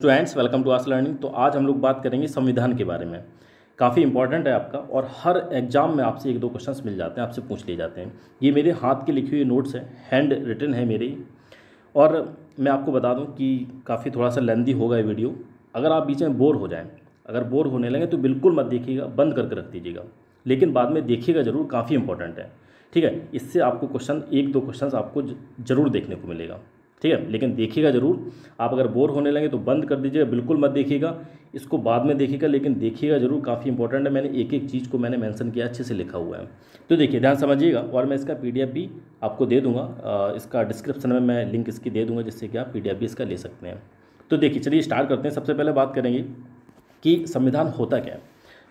Students welcome to us learning. तो आज हम लोग बात करेंगे संविधान के बारे में। काफ़ी इंपॉर्टेंट है आपका, और हर एग्जाम में आपसे एक दो क्वेश्चंस मिल जाते हैं, आपसे पूछ लिए जाते हैं। ये मेरे हाथ की लिखी हुई नोट्स है, हैंड रिटन है मेरी। और मैं आपको बता दूं कि काफ़ी थोड़ा सा लेंदी होगा ये वीडियो। अगर आप बीच में बोर हो जाएं, अगर बोर होने लगे तो बिल्कुल मत देखिएगा, बंद करके रख दीजिएगा, लेकिन बाद में देखिएगा ज़रूर, काफ़ी इंपॉर्टेंट है। ठीक है, इससे आपको क्वेश्चन एक दो क्वेश्चन आपको ज़रूर देखने को मिलेगा। ठीक है, लेकिन देखिएगा ज़रूर। आप अगर बोर होने लगे तो बंद कर दीजिएगा, बिल्कुल मत देखिएगा, इसको बाद में देखिएगा, लेकिन देखिएगा ज़रूर, काफ़ी इंपॉर्टेंट है। मैंने एक एक चीज़ को मैंने मेंशन किया, अच्छे से लिखा हुआ है। तो देखिए, ध्यान समझिएगा, और मैं इसका पीडीएफ भी आपको दे दूंगा। इसका डिस्क्रिप्शन में मैं लिंक इसकी दे दूंगा, जिससे कि आप पीडीएफ भी इसका ले सकते हैं। तो देखिए, चलिए स्टार्ट करते हैं। सबसे पहले बात करेंगे कि संविधान होता क्या है।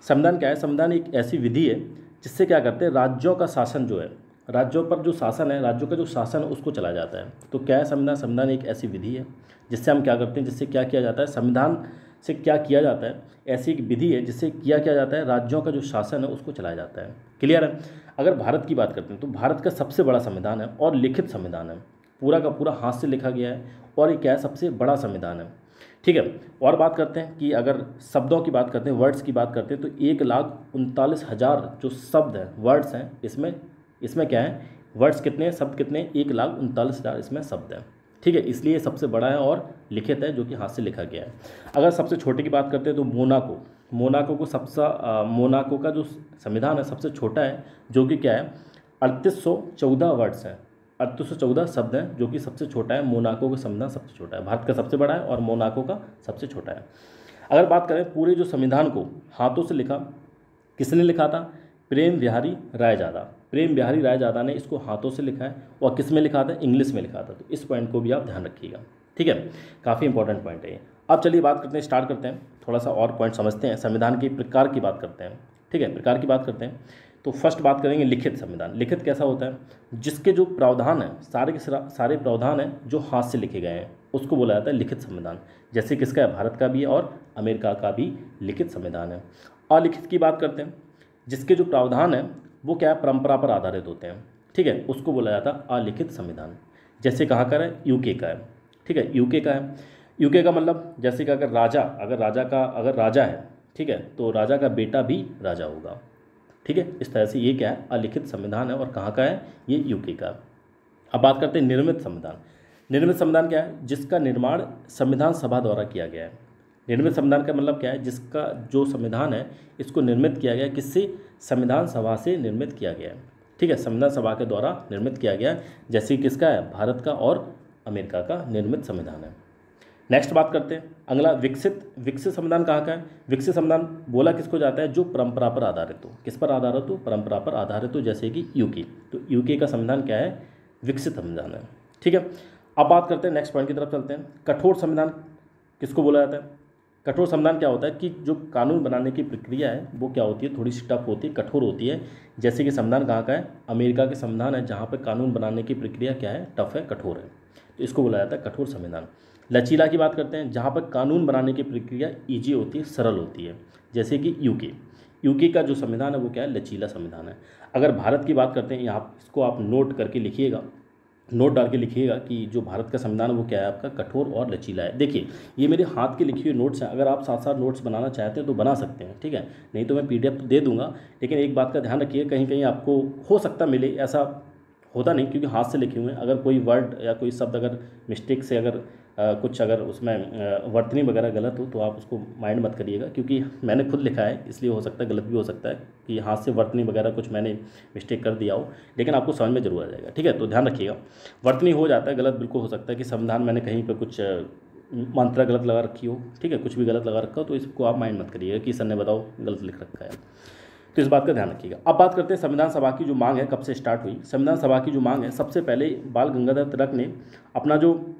संविधान क्या है? संविधान एक ऐसी विधि है जिससे क्या करते हैं, राज्यों का शासन जो है, राज्यों पर जो शासन है, राज्यों का जो शासन है उसको चला जाता है। तो क्या है संविधान? संविधान एक ऐसी विधि है जिससे हम क्या करते हैं, जिससे क्या किया जाता है, संविधान से क्या किया जाता है, ऐसी एक विधि है जिससे किया जाता है, राज्यों का जो शासन है उसको चलाया जाता है। क्लियर है? अगर भारत की बात करते हैं तो भारत का सबसे बड़ा संविधान है और लिखित संविधान है, पूरा का पूरा हाथ से लिखा गया है, और ये क्या है, सबसे बड़ा संविधान है। ठीक है, और बात करते हैं कि अगर शब्दों की बात करते हैं, वर्ड्स की बात करते हैं, तो 1,39,000 जो शब्द हैं, वर्ड्स हैं, इसमें क्या है, वर्ड्स कितने हैं, शब्द कितने हैं, 1,39,000 इसमें शब्द हैं। ठीक है, इसलिए ये सबसे बड़ा है और लिखित है, जो कि हाथ से लिखा गया है। अगर सबसे छोटे की बात करते हैं तो मोनाको का जो संविधान है सबसे छोटा है, जो कि क्या है, 3814 वर्ड्स हैं, 3814 शब्द हैं, जो कि सबसे छोटा है। मोनाको का संविधान सबसे छोटा है, भारत का सबसे बड़ा है और मोनाको का सबसे छोटा है। अगर बात करें पूरे जो संविधान को हाथों से लिखा, किसने लिखा था? प्रेम बिहारी रायजादा। प्रेम बिहारी रायजादा ने इसको हाथों से लिखा है, और किस में लिखा था? इंग्लिश में लिखा था। तो इस पॉइंट को भी आप ध्यान रखिएगा। ठीक है, काफ़ी इंपॉर्टेंट पॉइंट है ये। अब चलिए बात करते हैं, स्टार्ट करते हैं, थोड़ा सा और पॉइंट समझते हैं, संविधान के प्रकार की बात करते हैं। ठीक है, प्रकार की बात करते हैं। तो फर्स्ट बात करेंगे लिखित संविधान। लिखित कैसा होता है? जिसके जो प्रावधान है, सारे के सारे प्रावधान हैं जो हाथ से लिखे गए हैं, उसको बोला जाता है लिखित संविधान। जैसे किसका है? भारत का भी है और अमेरिका का भी लिखित संविधान है। अलिखित की बात करते हैं, जिसके जो प्रावधान है वो क्या है, परंपरा पर आधारित होते हैं। ठीक है, उसको बोला जाता है अलिखित संविधान। जैसे कहाँ का है? यूके का है। ठीक है, यूके का है। यूके का मतलब जैसे कि अगर राजा है, ठीक है, तो राजा का बेटा भी राजा होगा। ठीक है, इस तरह से ये क्या है, अलिखित संविधान है, और कहाँ का है? ये यूके का। अब बात करते हैं निर्मित संविधान। निर्मित संविधान क्या है? जिसका निर्माण संविधान सभा द्वारा किया गया है। निर्मित संविधान का मतलब क्या है? जिसका जो संविधान है इसको निर्मित किया गया है, किससे? संविधान सभा से निर्मित किया गया है। ठीक है, संविधान सभा के द्वारा निर्मित किया गया है। जैसे किसका है? भारत का और अमेरिका का निर्मित संविधान है। नेक्स्ट बात करते हैं अगला, विकसित संविधान कहाँ का है? विकसित संविधान बोला किसको जाता है? जो परंपरा पर आधारित हो। किस पर आधारित हो? परंपरा पर आधारित हो, जैसे कि यूके। तो यूके का संविधान क्या है? विकसित संविधान है। ठीक है, अब बात करते हैं, नेक्स्ट पॉइंट की तरफ चलते हैं। कठोर संविधान किसको बोला जाता है? कठोर संविधान क्या होता है कि जो कानून बनाने की प्रक्रिया है वो क्या होती है, थोड़ी सी टफ होती है, कठोर होती है। जैसे कि संविधान कहाँ का है? अमेरिका के संविधान है, जहाँ पर कानून बनाने की प्रक्रिया क्या है, टफ है, कठोर है। तो इसको बोला जाता है कठोर संविधान। लचीला की बात करते हैं, जहाँ पर कानून बनाने की प्रक्रिया ईजी होती है, सरल होती है, जैसे कि यूके का जो संविधान है वो क्या है? लचीला संविधान है। अगर भारत की बात करते हैं, यहाँ इसको आप नोट करके लिखिएगा, नोट डाल के लिखिएगा कि जो भारत का संविधान है वो क्या है आपका? कठोर और लचीला है। देखिए, ये मेरे हाथ की लिखी हुई नोट्स हैं, अगर आप साथ साथ नोट्स बनाना चाहते हैं तो बना सकते हैं। ठीक है, नहीं तो मैं पीडीएफ तो दे दूंगा, लेकिन एक बात का ध्यान रखिए, कहीं कहीं आपको हो सकता मिले, ऐसा होता नहीं, क्योंकि हाथ से लिखे हुए हैं। अगर कोई वर्ड या कोई शब्द अगर मिस्टेक से कुछ अगर उसमें वर्तनी वगैरह गलत हो तो आप उसको माइंड मत करिएगा, क्योंकि मैंने खुद लिखा है, इसलिए हो सकता है गलत भी हो सकता है कि हाथ से वर्तनी वगैरह कुछ मैंने मिस्टेक कर दिया हो, लेकिन आपको समझ में जरूर आ जाएगा। ठीक है, तो ध्यान रखिएगा, वर्तनी हो जाता है, गलत बिल्कुल हो सकता है कि संविधान मैंने कहीं पर कुछ मात्रा गलत लगा रखी हो, ठीक है, कुछ भी गलत लगा रखा हो, तो इसको आप माइंड मत करिएगा कि सर ने बताओ गलत लिख रखा है। तो इस बात का ध्यान रखिएगा। अब बात करते हैं संविधान सभा की जो मांग है कब से स्टार्ट हुई। संविधान सभा की जो मांग है, सबसे पहले बाल गंगाधर तिलक ने अपना जो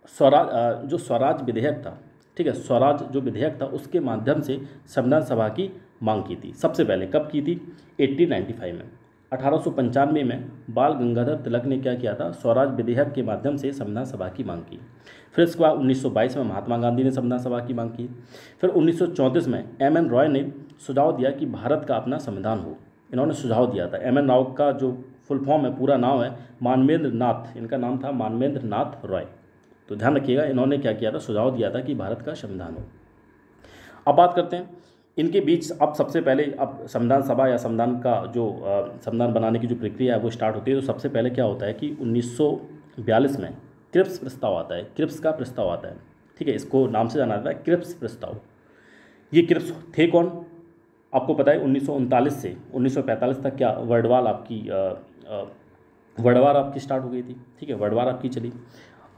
स्वराज विधेयक था, ठीक है, स्वराज जो विधेयक था उसके माध्यम से संविधान सभा की मांग की थी। सबसे पहले कब की थी? 1895 में, 1895 में बाल गंगाधर तिलक ने क्या किया था? स्वराज विधेयक के माध्यम से संविधान सभा की मांग की। फिर इसके बाद 1922 में महात्मा गांधी ने संविधान सभा की मांग की। फिर 1934 में एम.एन. रॉय ने सुझाव दिया कि भारत का अपना संविधान हो। इन्होंने सुझाव दिया था। एम.एन. राव का जो फुल फॉर्म है, पूरा नाम है मानवेंद्र नाथ, इनका नाम था मानवेंद्र नाथ रॉय। तो ध्यान रखिएगा, इन्होंने क्या किया था, सुझाव दिया था कि भारत का संविधान हो। अब बात करते हैं इनके बीच। अब सबसे पहले अब संविधान सभा या संविधान का जो संविधान बनाने की जो प्रक्रिया है वो स्टार्ट होती है। तो सबसे पहले क्या होता है कि 1942 में क्रिप्स प्रस्ताव आता है, क्रिप्स का प्रस्ताव आता है, ठीक है, इसको नाम से जाना जाता है क्रिप्स प्रस्ताव। ये क्रिप्स थे कौन, आपको पता है 1939 से 1945 तक क्या वर्ल्ड वार आपकी स्टार्ट हो गई थी, ठीक है, वर्ल्ड वार आपकी चली।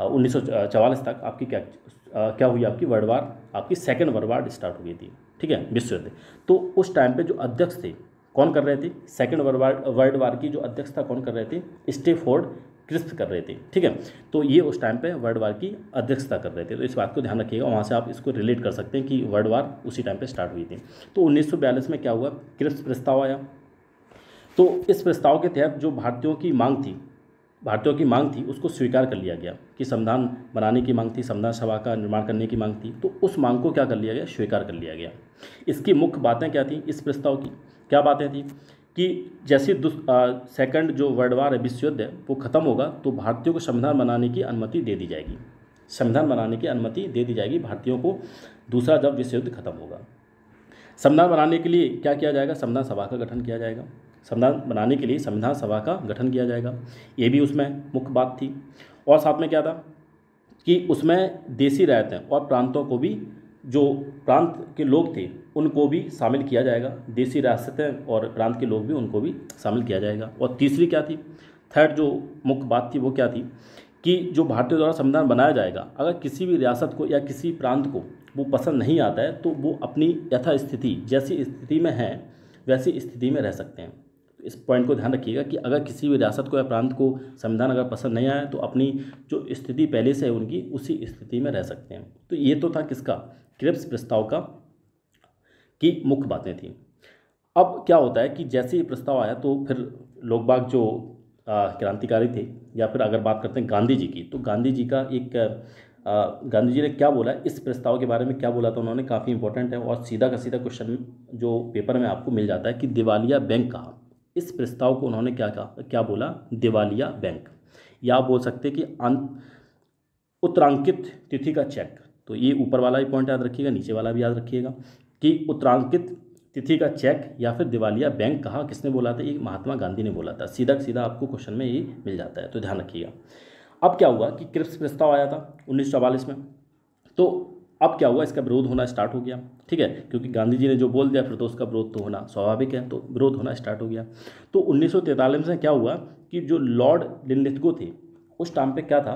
1944 तक आपकी क्या हुई, आपकी वर्ल्ड वार, आपकी सेकेंड वर्ल्ड वार स्टार्ट हो गई थी, ठीक है, विश्व युद्ध। तो उस टाइम पे जो अध्यक्ष थे कौन कर रहे थे, सेकेंड वर्ल्ड वार की जो अध्यक्षता कौन कर रहे थे, स्टैफोर्ड क्रिप्स कर रहे थे, ठीक है। तो ये उस टाइम पे वर्ल्ड वार की अध्यक्षता कर रहे थे। तो इस बात को ध्यान रखिएगा, वहाँ से आप इसको रिलेट कर सकते हैं कि वर्ल्ड वार उसी टाइम पे स्टार्ट हुई थी। तो 1942 में क्या हुआ, क्रिप्स प्रस्ताव आया। तो इस प्रस्ताव के तहत जो भारतीयों की मांग थी उसको स्वीकार कर लिया गया कि संविधान बनाने की मांग थी, संविधान सभा का निर्माण करने की मांग थी। तो उस मांग को क्या कर लिया गया, स्वीकार कर लिया गया। इसकी मुख्य बातें क्या थी, इस प्रस्ताव की क्या बातें थी कि जैसे सेकंड जो वर्ल्ड वार है, विश्व युद्ध है, वो खत्म होगा तो भारतीयों को संविधान बनाने की अनुमति दे दी जाएगी, संविधान बनाने की अनुमति दे दी जाएगी भारतीयों को, दूसरा जब विश्व युद्ध खत्म होगा। संविधान बनाने के लिए क्या किया जाएगा, संविधान सभा का गठन किया जाएगा, संविधान बनाने के लिए संविधान सभा का गठन किया जाएगा, ये भी उसमें मुख्य बात थी। और साथ में क्या था कि उसमें देशी रियासतें और प्रांतों को भी, जो प्रांत के लोग थे उनको भी शामिल किया जाएगा, देशी रियासतें और प्रांत के लोग भी उनको भी शामिल किया जाएगा। और तीसरी क्या थी, थर्ड जो मुख्य बात थी वो क्या थी कि जो भारतीयों द्वारा संविधान बनाया जाएगा, अगर किसी भी रियासत को या किसी प्रांत को वो पसंद नहीं आता है तो वो अपनी यथास्थिति जैसी स्थिति में है वैसी स्थिति में रह सकते हैं। इस पॉइंट को ध्यान रखिएगा कि अगर किसी भी रियासत को या प्रांत को संविधान अगर पसंद नहीं आया तो अपनी जो स्थिति पहले से है उनकी उसी स्थिति में रह सकते हैं। तो ये तो था किसका, क्रिप्स प्रस्ताव का की मुख्य बातें थी। अब क्या होता है कि जैसे ये प्रस्ताव आया तो फिर लोग बाग जो क्रांतिकारी थे, या फिर अगर बात करते हैं गांधी जी की, तो गांधी जी का एक गांधी जी ने क्या बोला इस प्रस्ताव के बारे में, क्या बोला था उन्होंने, काफ़ी इंपॉर्टेंट है और सीधा का सीधा क्वेश्चन जो पेपर में आपको मिल जाता है कि दिवालिया बैंक कहा। इस प्रस्ताव को उन्होंने क्या कहा, क्या बोला, दिवालिया बैंक, या आप बोल सकते हैं कि उत्तरांकित तिथि का चेक। तो ये ऊपर वाला भी पॉइंट याद रखिएगा, नीचे वाला भी याद रखिएगा कि उत्तरांकित तिथि का चेक या फिर दिवालिया बैंक कहा किसने बोला था, ये महात्मा गांधी ने बोला था। सीधा सीधा आपको क्वेश्चन में ये मिल जाता है, तो ध्यान रखिएगा। अब क्या हुआ कि क्रिप्स प्रस्ताव आया था 1944 में, तो अब क्या हुआ, इसका विरोध होना स्टार्ट हो गया, ठीक है, क्योंकि गांधी जी ने जो बोल दिया फिर तो उसका विरोध तो होना स्वाभाविक है, तो विरोध होना स्टार्ट हो गया। तो 1943 में क्या हुआ कि जो लॉर्ड लिनलिथगो थे उस टाइम पे क्या था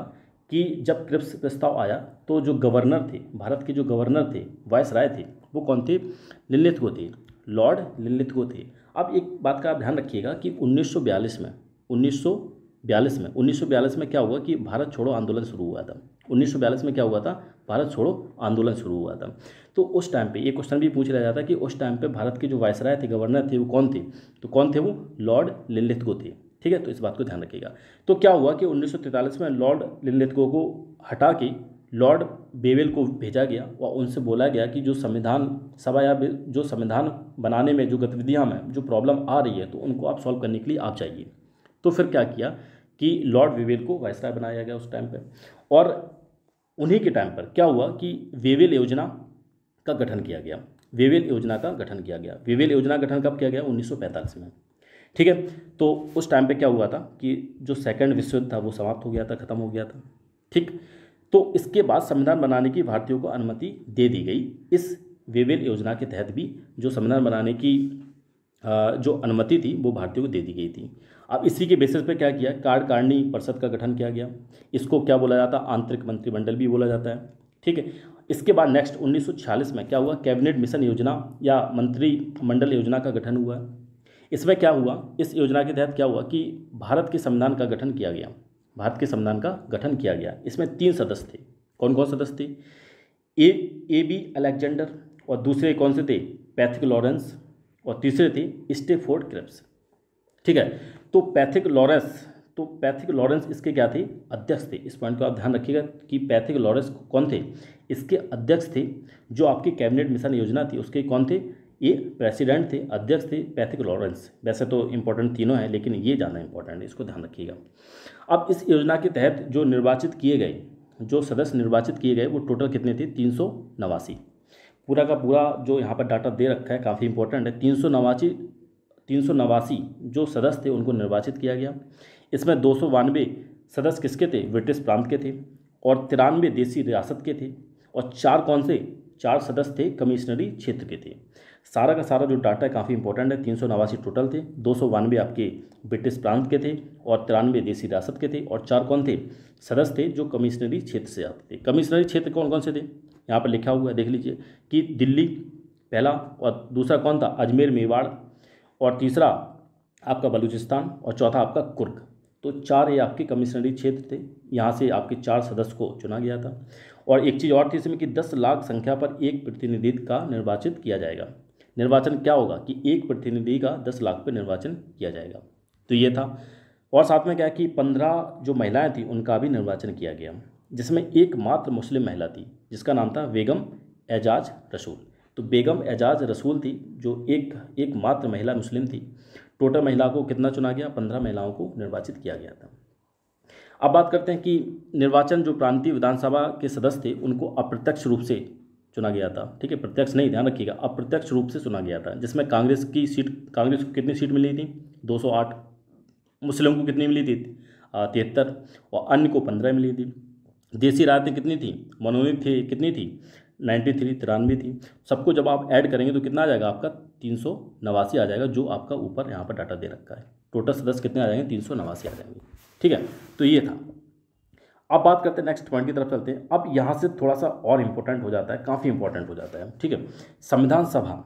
कि जब क्रिप्स प्रस्ताव आया तो जो गवर्नर थे, भारत के जो गवर्नर थे, वायसराय थे, वो कौन थे, लिनलिथगो थे, लॉर्ड लिनलिथगो थे। अब एक बात का आप ध्यान रखिएगा कि 1942 में क्या हुआ कि भारत छोड़ो आंदोलन शुरू हुआ था। 1942 में क्या हुआ था, भारत छोड़ो आंदोलन शुरू हुआ था। तो उस टाइम पे ये क्वेश्चन भी पूछ लिया जाता है कि उस टाइम पे भारत के जो वायसराय थे, गवर्नर थे, वो कौन थे, तो कौन थे, वो लॉर्ड लिनलिथगो थे, ठीक है। तो इस बात को ध्यान रखिएगा। तो क्या हुआ कि 1943 में लॉर्ड लिनलिथगो को हटा के लॉर्ड बेवेल को भेजा गया और उनसे बोला गया कि जो संविधान सभा या जो संविधान बनाने में जो गतिविधियाँ में जो प्रॉब्लम आ रही है तो उनको आप सॉल्व करने के लिए आप चाहिए। तो फिर क्या किया कि लॉर्ड वेवेल को वायसराय बनाया गया उस टाइम पे, और उन्हीं के टाइम पर क्या हुआ कि वेवेल योजना का गठन किया गया, वेवेल योजना का गठन किया गया। वेवेल योजना गठन कब किया गया, 1945 में, ठीक है। तो उस टाइम पे क्या हुआ था कि जो सेकंड विश्व युद्ध था वो समाप्त हो गया था, खत्म हो गया था, ठीक। तो इसके बाद संविधान बनाने की भारतीयों को अनुमति दे दी गई। इस वेवेल योजना के तहत भी जो संविधान बनाने की जो अनुमति थी वो भारतीयों को दे दी गई थी। अब इसी के बेसिस पे क्या किया, कार्यकारिणी परिषद का गठन किया गया। इसको क्या बोला जाता है, आंतरिक मंत्रिमंडल भी बोला जाता है, ठीक है। इसके बाद नेक्स्ट 1946 में क्या हुआ, कैबिनेट मिशन योजना या मंत्रिमंडल योजना का गठन हुआ। इसमें क्या हुआ, इस योजना के तहत क्या हुआ कि भारत के संविधान का गठन किया गया, भारत के संविधान का गठन किया गया। इसमें 3 सदस्य थे, कौन कौन सदस्य थे, ए बी अलेक्जेंडर, और दूसरे कौन से थे, पैथिक लॉरेंस, और तीसरे थे स्टैफोर्ड क्रिप्स, ठीक है। तो पैथिक लॉरेंस इसके क्या थे, अध्यक्ष थे। इस पॉइंट को आप ध्यान रखिएगा कि पैथिक लॉरेंस कौन थे, इसके अध्यक्ष थे। जो आपकी कैबिनेट मिशन योजना थी उसके कौन थे, ये प्रेसिडेंट थे, अध्यक्ष थे पैथिक लॉरेंस। वैसे तो इंपॉर्टेंट तीनों हैं लेकिन ये ज़्यादा इंपॉर्टेंट है, इसको ध्यान रखिएगा। अब इस योजना के तहत जो निर्वाचित किए गए जो सदस्य निर्वाचित किए गए वो टोटल कितने थे? 389। पूरा का पूरा जो यहाँ पर डाटा दे रखा है काफ़ी इंपॉर्टेंट है। 389 जो सदस्य थे उनको निर्वाचित किया गया। इसमें 292 सदस्य किसके थे? ब्रिटिश प्रांत के थे, और 93 देसी रियासत के थे, और 4 कौन से? 4 सदस्य थे कमिश्नरी क्षेत्र के थे। सारा का सारा जो डाटा है काफ़ी इंपॉर्टेंट है। 389 टोटल थे, 292 आपके ब्रिटिश प्रांत के थे, और 93 देसी रियासत के थे, और 4 कौन थे? सदस्य थे जो कमिश्नरी क्षेत्र से आते थे। कमिश्नरी क्षेत्र कौन कौन से थे? यहाँ पर लिखा हुआ है, देख लीजिए कि दिल्ली पहला, और दूसरा कौन था? अजमेर मेवाड़, और तीसरा आपका बलूचिस्तान, और चौथा आपका कुर्ग। तो 4 ये आपके कमिश्नरी क्षेत्र थे। यहाँ से आपके 4 सदस्य को चुना गया था। और एक चीज़ और थी इसमें कि 10 लाख संख्या पर एक प्रतिनिधि का निर्वाचित किया जाएगा। निर्वाचन क्या होगा कि एक प्रतिनिधि का 10 लाख पर निर्वाचन किया जाएगा। तो ये था। और साथ में क्या है कि 15 जो महिलाएं थी उनका भी निर्वाचन किया गया, जिसमें एकमात्र मुस्लिम महिला थी जिसका नाम था बेगम एजाज रसूल। तो बेगम एजाज रसूल थी जो एकमात्र महिला मुस्लिम थी। टोटल महिला को कितना चुना गया? 15 महिलाओं को निर्वाचित किया गया था। अब बात करते हैं कि निर्वाचन जो प्रांतीय विधानसभा के सदस्य थे उनको अप्रत्यक्ष रूप से चुना गया था। ठीक है, प्रत्यक्ष नहीं, ध्यान रखिएगा, अप्रत्यक्ष रूप से चुना गया था। जिसमें कांग्रेस को कितनी सीट मिली थी? 208। मुस्लिम को कितनी मिली थी? 73, और अन्य को 15 मिली थी। देसी रायतें कितनी थी? मनोनीत थे कितनी थी? 93 थी। सबको जब आप ऐड करेंगे तो कितना आ जाएगा आपका? 389 आ जाएगा, जो आपका ऊपर यहाँ पर डाटा दे रखा है। टोटल सदस्य कितने आ जाएंगे? 389 आ जाएंगे। ठीक है, तो ये था। अब बात करते हैं नेक्स्ट पॉइंट की तरफ चलते हैं। अब यहाँ से थोड़ा सा और इम्पोर्टेंट हो जाता है, काफ़ी इंपॉर्टेंट हो जाता है। ठीक है, संविधान सभा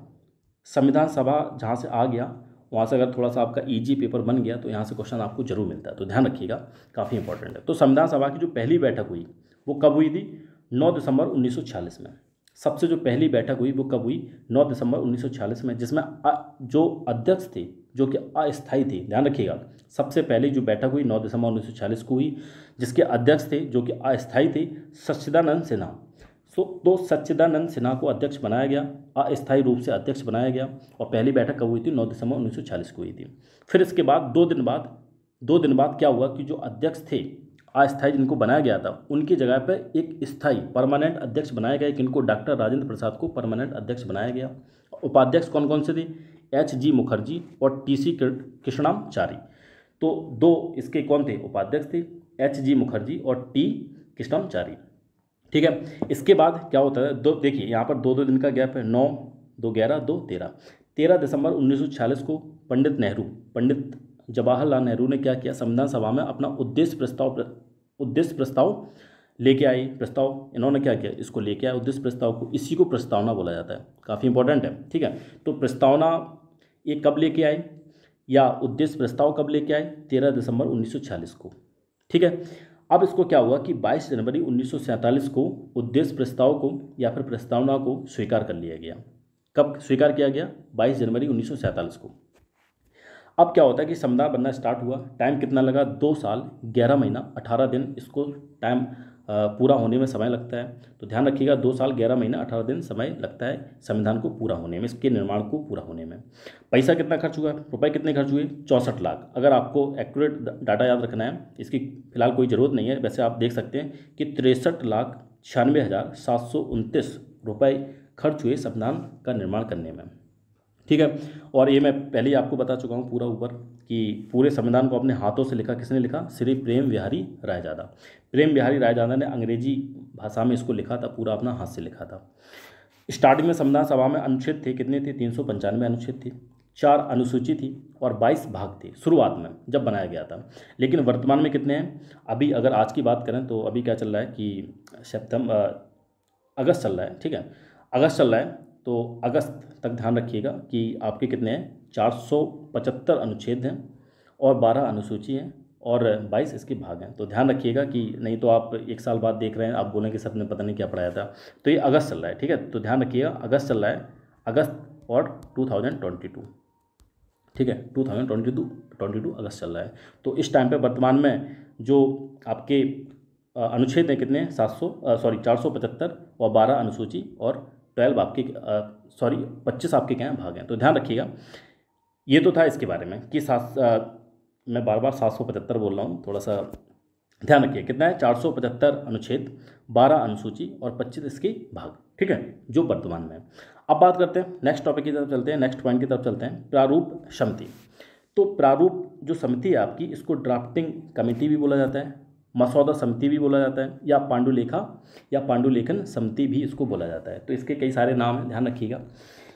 जहाँ से आ गया वहाँ से अगर थोड़ा सा आपका ईजी पेपर बन गया तो यहाँ से क्वेश्चन आपको जरूर मिलता है, तो ध्यान रखिएगा, काफ़ी इंपॉर्टेंट है। तो संविधान सभा की जो पहली बैठक हुई वो कब हुई थी? 9 दिसंबर 1946 में। सबसे जो पहली बैठक हुई वो कब हुई? 9 दिसंबर 1946 में, जिसमें जो अध्यक्ष थे जो कि अस्थायी थे, ध्यान रखिएगा, सबसे पहले जो बैठक हुई 9 दिसंबर 1946 को हुई, जिसके अध्यक्ष थे जो कि अस्थायी थे सच्चिदानंद सिन्हा। तो सच्चिदानंद सिन्हा को अध्यक्ष बनाया गया, अस्थायी रूप से अध्यक्ष बनाया गया। और पहली बैठक कब हुई थी? 9 दिसंबर 1946 को हुई थी। फिर इसके बाद 2 दिन बाद क्या हुआ कि जो अध्यक्ष थे अस्थायी जिनको बनाया गया था उनकी जगह पर एक स्थायी परमानेंट अध्यक्ष बनाया गया। किनको? डॉक्टर राजेंद्र प्रसाद को परमानेंट अध्यक्ष बनाया गया। उपाध्यक्ष कौन कौन से थे? HG मुखर्जी और TC कृष्णमाचारी। तो 2 इसके कौन थे? उपाध्यक्ष थे, HG मुखर्जी और T कृष्णमाचारी। ठीक है, इसके बाद क्या होता है? देखिए यहाँ पर 2 दिन का गैप है, 9, 2, 11, 2, 13। 13 दिसंबर 1946 को पंडित जवाहरलाल नेहरू ने क्या किया? संविधान सभा में अपना उद्देश्य प्रस्ताव लेके आए। प्रस्ताव इन्होंने क्या किया? इसको लेके आए उद्देश्य प्रस्ताव को, इसी को प्रस्तावना बोला जाता है, काफ़ी इंपॉर्टेंट है। ठीक है, तो प्रस्तावना ये कब लेके आए या उद्देश्य प्रस्ताव कब लेके आए? 13 दिसंबर 1946 को। ठीक है, अब इसको क्या हुआ कि 22 जनवरी 1947 को उद्देश्य प्रस्ताव को या फिर प्रस्तावना को स्वीकार कर लिया गया। कब स्वीकार किया गया? 22 जनवरी 1947 को। अब क्या होता है कि संविधान बनना स्टार्ट हुआ। टाइम कितना लगा? 2 साल 11 महीना 18 दिन इसको टाइम पूरा होने में समय लगता है। तो ध्यान रखिएगा, 2 साल 11 महीना 18 दिन समय लगता है संविधान को पूरा होने में, इसके निर्माण को पूरा होने में। पैसा कितना खर्च हुआ? रुपए कितने खर्च हुए? 64 लाख। अगर आपको एक्यूरेट डाटा याद रखना है, इसकी फिलहाल कोई ज़रूरत नहीं है, वैसे आप देख सकते हैं कि 63,96,729 रुपये खर्च हुए संविधान का निर्माण करने में। ठीक है, और ये मैं पहले ही आपको बता चुका हूँ पूरा ऊपर कि पूरे संविधान को अपने हाथों से लिखा किसने लिखा? श्री प्रेम बिहारी रायजादा। प्रेम बिहारी रायजादा ने अंग्रेजी भाषा में इसको लिखा था, पूरा अपना हाथ से लिखा था। स्टार्टिंग में संविधान सभा में अनुच्छेद थे कितने थे? 395 अनुच्छेद थे, 4 अनुसूची थी और 22 भाग थे शुरुआत में जब बनाया गया था। लेकिन वर्तमान में कितने हैं? अभी अगर आज की बात करें तो अभी क्या चल रहा है कि अगस्त चल रहा है। ठीक है, अगस्त चल रहा है, तो अगस्त तक ध्यान रखिएगा कि आपके कितने हैं? 475 अनुच्छेद हैं और 12 अनुसूची हैं और 22 इसके भाग हैं। तो ध्यान रखिएगा कि नहीं तो आप 1 साल बाद देख रहे हैं, आप बोलेंगे सर ने पता नहीं क्या पढ़ाया था। तो ये अगस्त चल रहा है। ठीक है, तो ध्यान रखिएगा अगस्त चल रहा है, अगस्त और 2022। ठीक है, 2022 अगस्त चल रहा है। तो इस टाइम पे वर्तमान में जो आपके अनुच्छेद हैं कितने? 475 और 12 अनुसूची और 12 आपके 25 आपके क्या हैं? भाग हैं। तो ध्यान रखिएगा, ये तो था इसके बारे में कि मैं बार बार 775 बोल रहा हूँ, थोड़ा सा ध्यान रखिए कितना है, 475 अनुच्छेद, 12 अनुसूची और 25 इसके भाग, ठीक है, जो वर्तमान में है। अब बात करते हैं नेक्स्ट टॉपिक की तरफ चलते हैं, नेक्स्ट पॉइंट की तरफ चलते हैं, प्रारूप समिति। तो प्रारूप जो समिति है आपकी, इसको ड्राफ्टिंग कमेटी भी बोला जाता है, मसौदा समिति भी बोला जाता है, या पांडुलेखा या पांडुलेखन समिति भी इसको बोला जाता है। तो इसके कई सारे नाम हैं, ध्यान रखिएगा।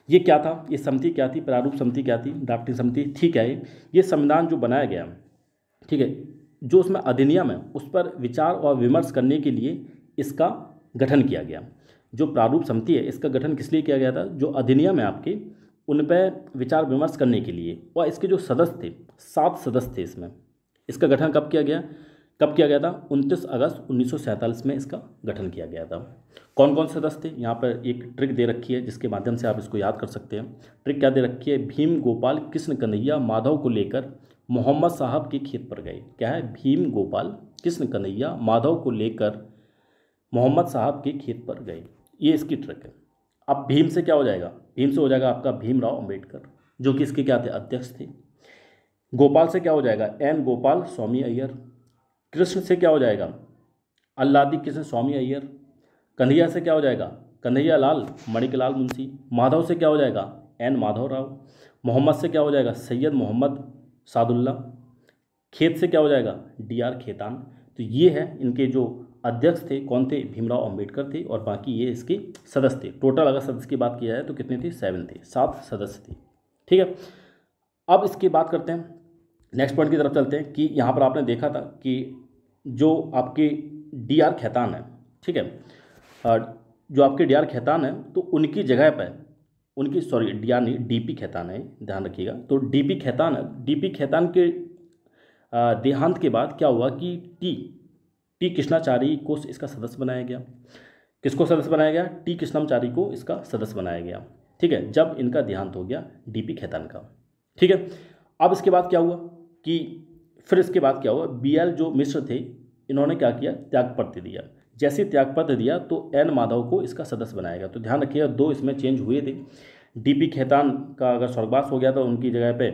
ये क्या था, ये समिति क्या थी, प्रारूप समिति क्या थी, ड्राफ्टिंग समिति थी क्या ये संविधान जो बनाया गया, ठीक है, जो उसमें अधिनियम है उस पर विचार और विमर्श करने के लिए इसका गठन किया गया। जो प्रारूप समिति है इसका गठन किस लिए किया गया था, जो अधिनियम है आपके उन पर विचार विमर्श करने के लिए। और इसके जो सदस्य थे, 7 सदस्य थे इसमें। इसका गठन कब किया गया था, 29 अगस्त 1947 में इसका गठन किया गया था। कौन कौन सदस्य थे, यहाँ पर एक ट्रिक दे रखी है जिसके माध्यम से आप इसको याद कर सकते हैं। ट्रिक क्या दे रखी है, भीम गोपाल कृष्ण कन्हैया माधव को लेकर मोहम्मद साहब के खेत पर गए। क्या है, भीम गोपाल कृष्ण कन्हैया माधव को लेकर मोहम्मद साहब के खेत पर गए, ये इसकी ट्रिक है। अब भीम से क्या हो जाएगा, भीम से हो जाएगा आपका भीमराव अंबेडकर, जो कि इसके क्या थे, अध्यक्ष थे। गोपाल से क्या हो जाएगा, एन गोपाल स्वामी अय्यर। कृष्ण से क्या हो जाएगा, अल्लादी कृष्ण स्वामी अय्यर। कन्हैया से क्या हो जाएगा, कन्हैया लाल मणिकलाल मुंशी। माधव से क्या हो जाएगा, एन माधव राव। मोहम्मद से क्या हो जाएगा, सैयद मोहम्मद सादुल्ला। खेत से क्या हो जाएगा, DR खेतान। तो ये है इनके जो अध्यक्ष थे, कौन थे, भीमराव अंबेडकर थे, और बाकी ये इसके सदस्य थे। टोटल अगर सदस्य की बात की जाए तो कितने थे, 7 थे, 7 सदस्य थे, ठीक है। अब इसकी बात करते हैं, नेक्स्ट पॉइंट की तरफ चलते हैं कि यहाँ पर आपने देखा था कि जो आपके DR खेतान है, ठीक है, जो आपके DR खेतान है तो उनकी जगह पर उनकी DR नहीं DP खेतान है, ध्यान रखिएगा। तो DP खेतान के देहांत के बाद क्या हुआ कि टी कृष्णाचारी को इसका सदस्य बनाया गया। किसको सदस्य बनाया गया, टी कृष्णाचारी को इसका सदस्य बनाया गया, ठीक है, जब इनका देहांत हो गया DP खेतान का, ठीक है। अब इसके बाद क्या हुआ कि फिर इसके बाद क्या हुआ, BL जो मिश्र थे इन्होंने क्या किया, त्यागपत्र दिया। जैसे त्यागपत्र दिया तो एन माधव को इसका सदस्य बनाया गया। तो ध्यान रखिएगा 2 इसमें चेंज हुए थे। DP खेतान का अगर स्वर्गवास हो गया तो उनकी जगह पे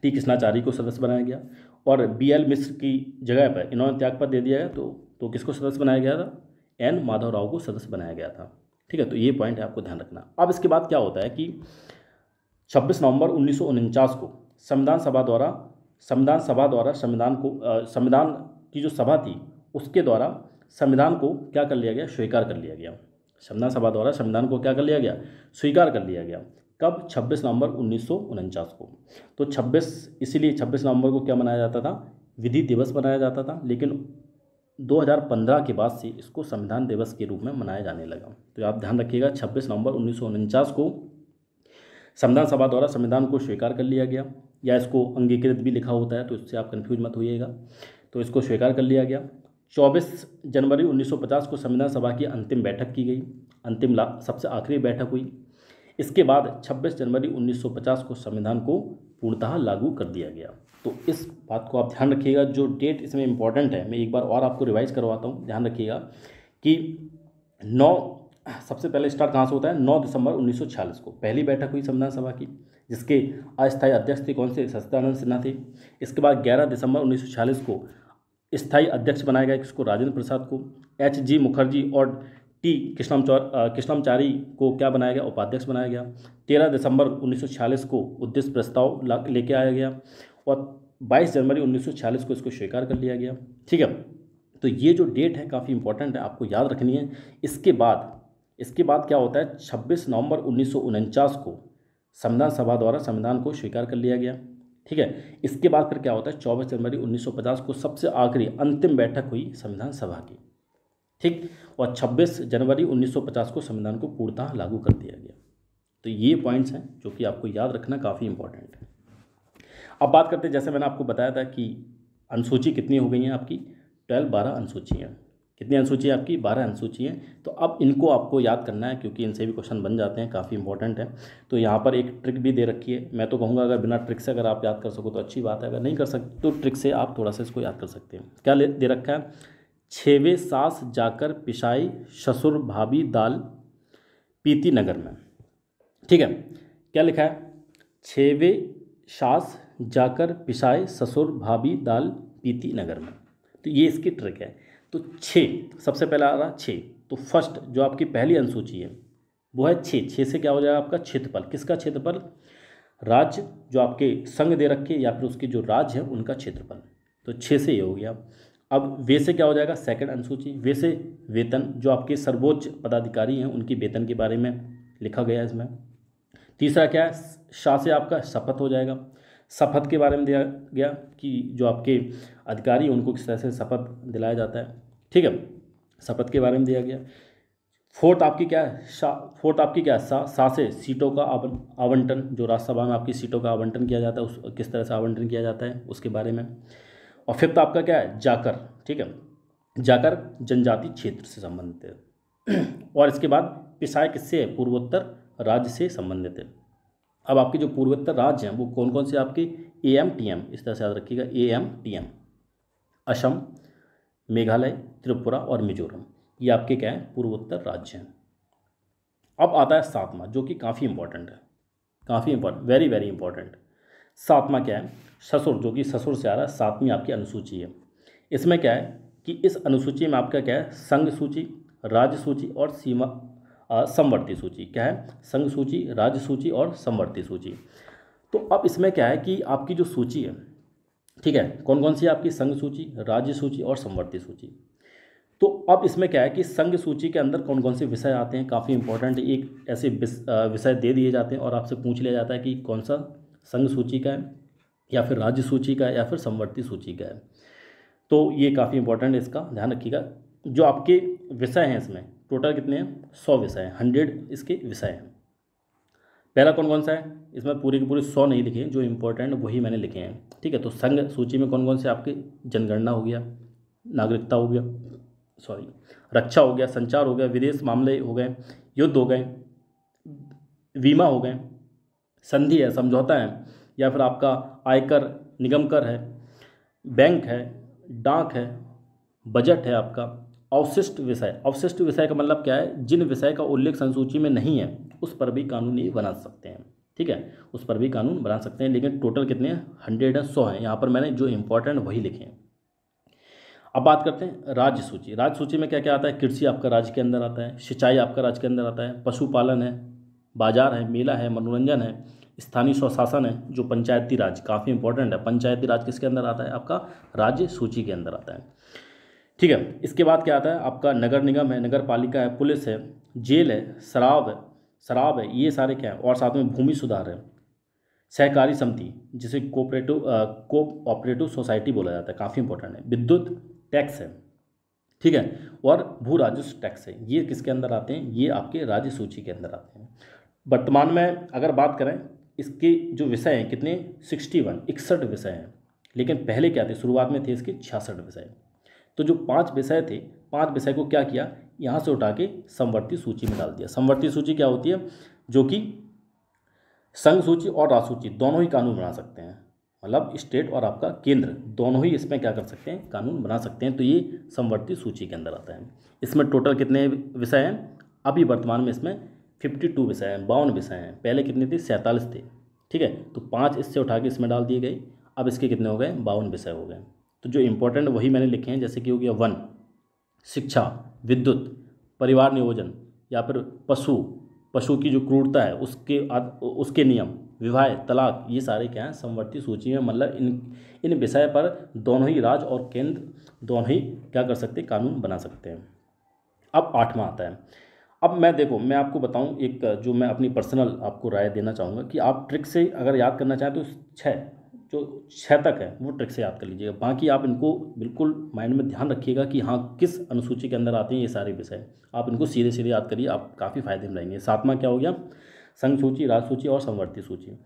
टी कृष्णाचारी को सदस्य बनाया गया, और BL मिश्र की जगह पर इन्होंने त्यागपत्र दे दिया गया तो किसको सदस्य बनाया गया था, एन माधव राव को सदस्य बनाया गया था, ठीक है। तो ये पॉइंट है, आपको ध्यान रखना। अब इसके बाद क्या होता है कि 26 नवंबर 1949 को संविधान सभा द्वारा संविधान की जो सभा थी उसके द्वारा संविधान को क्या कर लिया गया, स्वीकार कर लिया गया। संविधान सभा द्वारा संविधान को क्या कर लिया गया, स्वीकार कर लिया गया। कब, 26 नवंबर 1949 को। तो 26 इसीलिए 26 नवंबर को क्या मनाया जाता था, विधि दिवस मनाया जाता था, लेकिन 2015 के बाद से इसको संविधान दिवस के रूप में मनाया जाने लगा। तो आप ध्यान रखिएगा 26 नवंबर 1949 को संविधान सभा द्वारा संविधान को स्वीकार कर लिया गया, या इसको अंगीकृत भी लिखा होता है तो इससे आप कन्फ्यूज मत होइएगा। तो इसको स्वीकार कर लिया गया। 24 जनवरी 1950 को संविधान सभा की अंतिम बैठक की गई, सबसे आखिरी बैठक हुई। इसके बाद 26 जनवरी 1950 को संविधान को पूर्णतः लागू कर दिया गया। तो इस बात को आप ध्यान रखिएगा, जो डेट इसमें इंपॉर्टेंट है मैं एक बार और आपको रिवाइज करवाता हूँ। ध्यान रखिएगा कि 9 सबसे पहले स्टार्ट कहाँ से होता है, 9 दिसंबर 1946 को पहली बैठक हुई संविधान सभा की, जिसके अस्थायी अध्यक्ष थे कौन से, सच्चिदानंद सिन्हा थे। इसके बाद 11 दिसंबर 1946 को स्थायी अध्यक्ष बनाया गया, किसको, राजेंद्र प्रसाद को। HG मुखर्जी और टी कृष्णाचारी को क्या बनाया गया, उपाध्यक्ष बनाया गया। 13 दिसंबर 1946 को उद्देश्य प्रस्ताव लेके आया गया, और 22 जनवरी 1946 को इसको स्वीकार कर लिया गया, ठीक है। तो ये जो डेट है काफ़ी इंपॉर्टेंट है, आपको याद रखनी है। इसके बाद क्या होता है, 26 नवंबर 1949 को संविधान सभा द्वारा संविधान को स्वीकार कर लिया गया, ठीक है। इसके बाद फिर क्या होता है, 24 जनवरी 1950 को सबसे आखिरी अंतिम बैठक हुई संविधान सभा की, ठीक, और 26 जनवरी 1950 को संविधान को पूर्णतः लागू कर दिया गया। तो ये पॉइंट्स हैं जो कि आपको याद रखना काफ़ी इंपॉर्टेंट है। अब बात करते हैं, जैसे मैंने आपको बताया था कि अनुसूची कितनी हो गई हैं आपकी, 12 अनुसूचियाँ। कितनी अनुसूची है आपकी, 12 अनुसूची हैं। तो अब इनको आपको याद करना है क्योंकि इनसे भी क्वेश्चन बन जाते हैं, काफ़ी इंपॉर्टेंट है। तो यहाँ पर एक ट्रिक भी दे रखी है, मैं तो कहूँगा अगर बिना ट्रिक से अगर आप याद कर सको तो अच्छी बात है, अगर नहीं कर सकते तो ट्रिक से आप थोड़ा सा इसको याद कर सकते हैं। क्या दे रखा है, 6वें सास जाकर पिसाई ससुर भाभी दाल पीती नगर में, ठीक है। क्या लिखा है, 6वें सास जाकर पिसाए ससुर भाभी दाल पीती नगर में। तो ये इसकी ट्रिक है। तो 6 सबसे पहला आ रहा 6, तो फर्स्ट जो आपकी पहली अनुसूची है वो है 6। 6 से क्या हो जाएगा आपका क्षेत्रफल, किसका क्षेत्रफल, राज्य जो आपके संघ दे रखे या फिर उसके जो राज्य है उनका क्षेत्रफल, तो 6 से ये हो गया। अब वे से क्या हो जाएगा सेकंड अनुसूची, वे से वेतन, जो आपके सर्वोच्च पदाधिकारी हैं उनकी वेतन के बारे में लिखा गया है इसमें। तीसरा क्या है, शाह से आपका शपथ हो जाएगा, शपथ के बारे में दिया गया कि जो आपके अधिकारी हैं उनको किस तरह से शपथ दिलाया जाता है, ठीक है, शपथ के बारे में दिया गया। फोर्थ आपकी क्या है, फोर्थ आपकी क्या है, सा से सीटों का आवंटन, जो राज्यसभा में आपकी सीटों का आवंटन किया जाता है उस किस तरह से आवंटन किया जाता है उसके बारे में। और फिफ्थ आपका क्या है, जाकर, ठीक है, जाकर जनजाति क्षेत्र से संबंधित है। और इसके बाद पिसाय किससे है, पूर्वोत्तर राज्य से संबंधित है। अब आपके जो पूर्वोत्तर राज्य हैं वो कौन कौन से आपके, AMTM, इस तरह से याद रखिएगा, AMTM, असम, मेघालय, त्रिपुरा और मिजोरम, ये आपके क्या है पूर्वोत्तर राज्य हैं। अब आता है सातवां जो कि काफ़ी इंपॉर्टेंट है, काफ़ी इंपॉर्टेंट, वेरी वेरी इंपॉर्टेंट। सातवां क्या है, ससुर, जो कि ससुर से आ रहा है, सातवीं आपकी अनुसूची है। इसमें क्या है कि इस अनुसूची में आपका क्या है, संघ सूची, राज्य सूची और सीमा समवर्ती सूची, क्या है, संघ सूची, राज्य सूची और समवर्ती सूची। तो अब इसमें क्या है कि आपकी जो सूची है, ठीक है, कौन कौन सी आपकी संघ सूची, राज्य सूची और समवर्ती सूची। तो अब इसमें क्या है कि संघ सूची के अंदर कौन कौन से विषय आते हैं, काफ़ी इंपॉर्टेंट, एक ऐसे विषय दे दिए जाते हैं और आपसे पूछ लिया जाता है कि कौन सा संघ सूची का है या फिर राज्य सूची का है या फिर समवर्ती सूची का है। तो ये काफ़ी इंपॉर्टेंट है, इसका ध्यान रखिएगा। जो आपके विषय हैं इसमें टोटल कितने हैं, 100 विषय हैं, 100 इसके विषय हैं। पहला कौन कौन सा है, इसमें पूरे के पूरे 100 नहीं लिखे हैं, जो इंपॉर्टेंट वही मैंने लिखे हैं, ठीक है। तो संघ सूची में कौन कौन से आपके, जनगणना हो गया, नागरिकता हो गया, सॉरी, रक्षा हो गया, संचार हो गया, विदेश मामले हो गए, युद्ध हो गए, बीमा हो गए, संधि है, समझौता है, या फिर आपका आयकर निगम कर है, बैंक है, डाक है, बजट है आपका, अवशिष्ट विषय। अवशिष्ट विषय का मतलब क्या है, जिन विषय का उल्लेख संसूची में नहीं है उस पर भी कानून ये बना सकते हैं, ठीक है, उस पर भी कानून बना सकते हैं। लेकिन टोटल कितने हैं, 100 है, 100 हैं। यहाँ पर मैंने जो इंपॉर्टेंट वही लिखे हैं। अब बात करते हैं राज्य सूची। राज्य सूची में क्या क्या आता है, कृषि आपका राज्य के अंदर आता है, सिंचाई आपका राज्य के अंदर आता है, पशुपालन है, बाजार है, मेला है, मनोरंजन है, स्थानीय स्वशासन है, जो पंचायती राज काफ़ी इंपॉर्टेंट है। पंचायती राज किसके अंदर आता है, आपका राज्य सूची के अंदर आता है, ठीक है। इसके बाद क्या आता है आपका, नगर निगम है, नगर पालिका है, पुलिस है, जेल है, शराब है, ये सारे क्या है। और साथ में भूमि सुधार है, सहकारी समिति जिसे कोऑपरेटिव सोसाइटी बोला जाता है, काफ़ी इंपॉर्टेंट है, विद्युत टैक्स है, ठीक है, और भू राजस्व टैक्स है। ये किसके अंदर आते हैं, ये आपके राज्य सूची के अंदर आते हैं। वर्तमान में अगर बात करें इसके जो विषय हैं कितने, 61 विषय हैं। लेकिन पहले क्या थे, शुरुआत में थे इसके 66 विषय। तो जो 5 विषय थे, 5 विषय को क्या किया, यहाँ से उठा के समवर्ती सूची में डाल दिया। समवर्ती सूची क्या होती है, जो कि संघ सूची और राज्य सूची दोनों ही कानून बना सकते हैं, मतलब स्टेट और आपका केंद्र दोनों ही इसमें क्या कर सकते हैं, कानून बना सकते हैं। तो ये समवर्ती सूची के अंदर आता है। इसमें टोटल कितने विषय हैं, अभी वर्तमान में इसमें 52 विषय हैं, 52 विषय हैं। पहले कितने थे, 47 थे, ठीक है। तो 5 इससे उठा के इसमें डाल दिए गए, अब इसके कितने हो गए, 52 विषय हो गए। तो जो इंपॉर्टेंट वही मैंने लिखे हैं, जैसे कि हो गया वन, शिक्षा, विद्युत, परिवार नियोजन, या फिर पशु की जो क्रूरता है उसके नियम, विवाह, तलाक, ये सारे क्या हैं समवर्ती सूची में। मतलब इन विषय पर दोनों ही राज्य और केंद्र दोनों ही क्या कर सकते हैं, कानून बना सकते हैं। अब 8वां आता है। अब मैं आपको बताऊं एक, जो मैं अपनी पर्सनल आपको राय देना चाहूँगा कि आप ट्रिक से अगर याद करना चाहें तो 6 तक है वो ट्रिक से याद कर लीजिएगा। बाकी आप इनको बिल्कुल माइंड में ध्यान रखिएगा कि हाँ किस अनुसूची के अंदर आते हैं ये सारे विषय। आप इनको सीधे सीधे याद करिए, आप काफ़ी फायदे में रहेंगे। 7वां क्या हो गया, संघ सूची, राज्य सूची और समवर्ती सूची।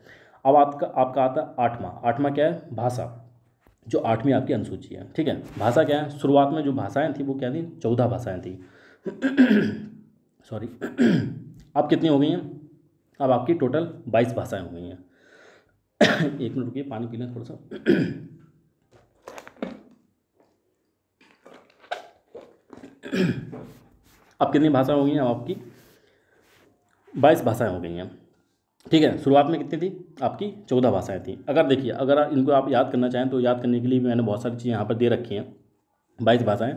अब आपका आता है 8वां क्या है, भाषा, जो 8वीं आपकी अनुसूची है, ठीक है। भाषा क्या है, शुरुआत में जो भाषाएँ थी वो क्या थी, 14 भाषाएँ थी सॉरी अब कितनी हो गई हैं, अब आपकी टोटल 22 भाषाएँ हो गई हैं। एक मिनट रुकिए, पानी पी लें थोड़ा सा। अब कितनी भाषाएं हो गई हैं, अब आपकी 22 भाषाएं हो गई हैं, ठीक है। शुरुआत में कितनी थी, आपकी 14 भाषाएं थी। अगर देखिए, अगर इनको आप याद करना चाहें तो याद करने के लिए मैंने बहुत सारी चीज़ें यहाँ पर दे रखी हैं। 22 भाषाएं,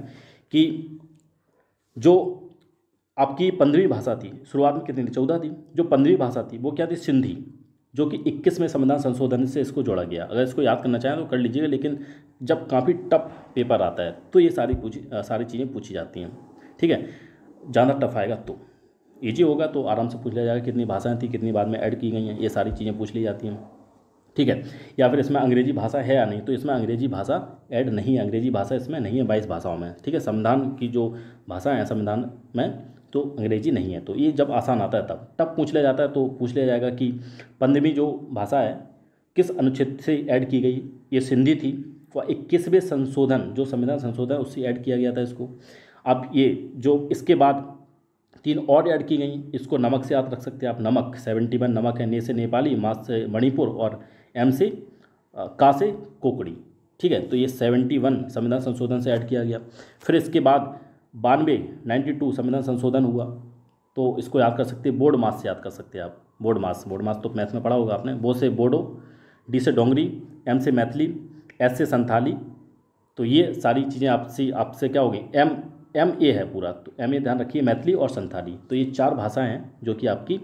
कि जो आपकी 15वीं भाषा थी, शुरुआत में कितनी थी, 14 थी। जो 15वीं भाषा थी वो क्या थी, सिंधी, जो कि 21वें संविधान संशोधन से इसको जोड़ा गया। अगर इसको याद करना चाहें तो कर लीजिएगा, लेकिन जब काफ़ी टफ पेपर आता है तो ये सारी चीज़ें पूछी जाती हैं। ठीक है, ज़्यादा टफ आएगा तो ईजी होगा तो आराम से पूछ लिया जाएगा कितनी भाषाएं थी, कितनी बाद में ऐड की गई हैं, ये सारी चीज़ें पूछ ली जाती हैं। ठीक है, या फिर इसमें अंग्रेजी भाषा है या नहीं, तो इसमें अंग्रेजी भाषा ऐड नहीं है, अंग्रेजी भाषा इसमें नहीं है 22 भाषाओं में। ठीक है, संविधान की जो भाषा है संविधान में तो अंग्रेजी नहीं है। तो ये जब आसान आता है तब पूछ लिया जाता है, तो पूछ लिया जाएगा कि 15वीं जो भाषा है किस अनुच्छेद से ऐड की गई, ये सिंधी थी, और 21वें संशोधन जो संविधान संशोधन उससे ऐड किया गया था इसको। अब ये जो इसके बाद 3 और ऐड की गई, इसको नमक से याद रख सकते हैं आप, नमक 71 नमक है, ने से नेपाली, मा से मणिपुर और एम से का से कोकड़ी। ठीक है, तो ये 71 संविधान संशोधन से ऐड किया गया। फिर इसके बाद 92 संविधान संशोधन हुआ, तो इसको याद कर सकते हैं, बोर्ड मास से याद कर सकते हैं आप, बोर्ड मास तो मैथ में पढ़ा होगा आपने। बो से बोडो, डी से डोंगरी, एम से मैथिली, एस से संथाली। तो ये सारी चीज़ें आपसे क्या होगी, एम ए है पूरा, तो एम ए ध्यान रखिए, मैथिली और संथाली। तो ये 4 भाषाएं हैं जो कि आपकी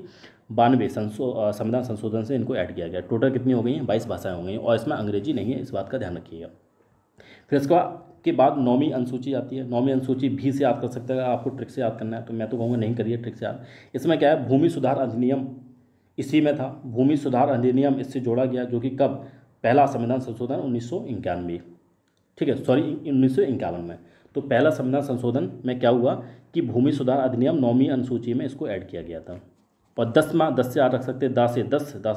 92 संविधान संशोधन से इनको ऐड किया गया। टोटल कितनी हो गई हैं, 22 भाषाएं हो गई हैं, और इसमें अंग्रेजी नहीं है, इस बात का ध्यान रखिएगा। फिर इसके बाद 9वीं अनुसूची आती है। 9वीं अनुसूची भी से याद कर सकते हैं, आपको ट्रिक से याद करना है तो मैं तो कहूँगा नहीं करिए ट्रिक से याद। इसमें क्या है, भूमि सुधार अधिनियम इसी में था, भूमि सुधार अधिनियम इससे जोड़ा गया, जो कि कब, पहला संविधान संशोधन 1991, ठीक है सॉरी 1951 में। तो पहला संविधान संशोधन में क्या हुआ कि भूमि सुधार अधिनियम 9वीं अनुसूची में इसको ऐड किया गया था। और 10 से याद रख सकते हैं, दा से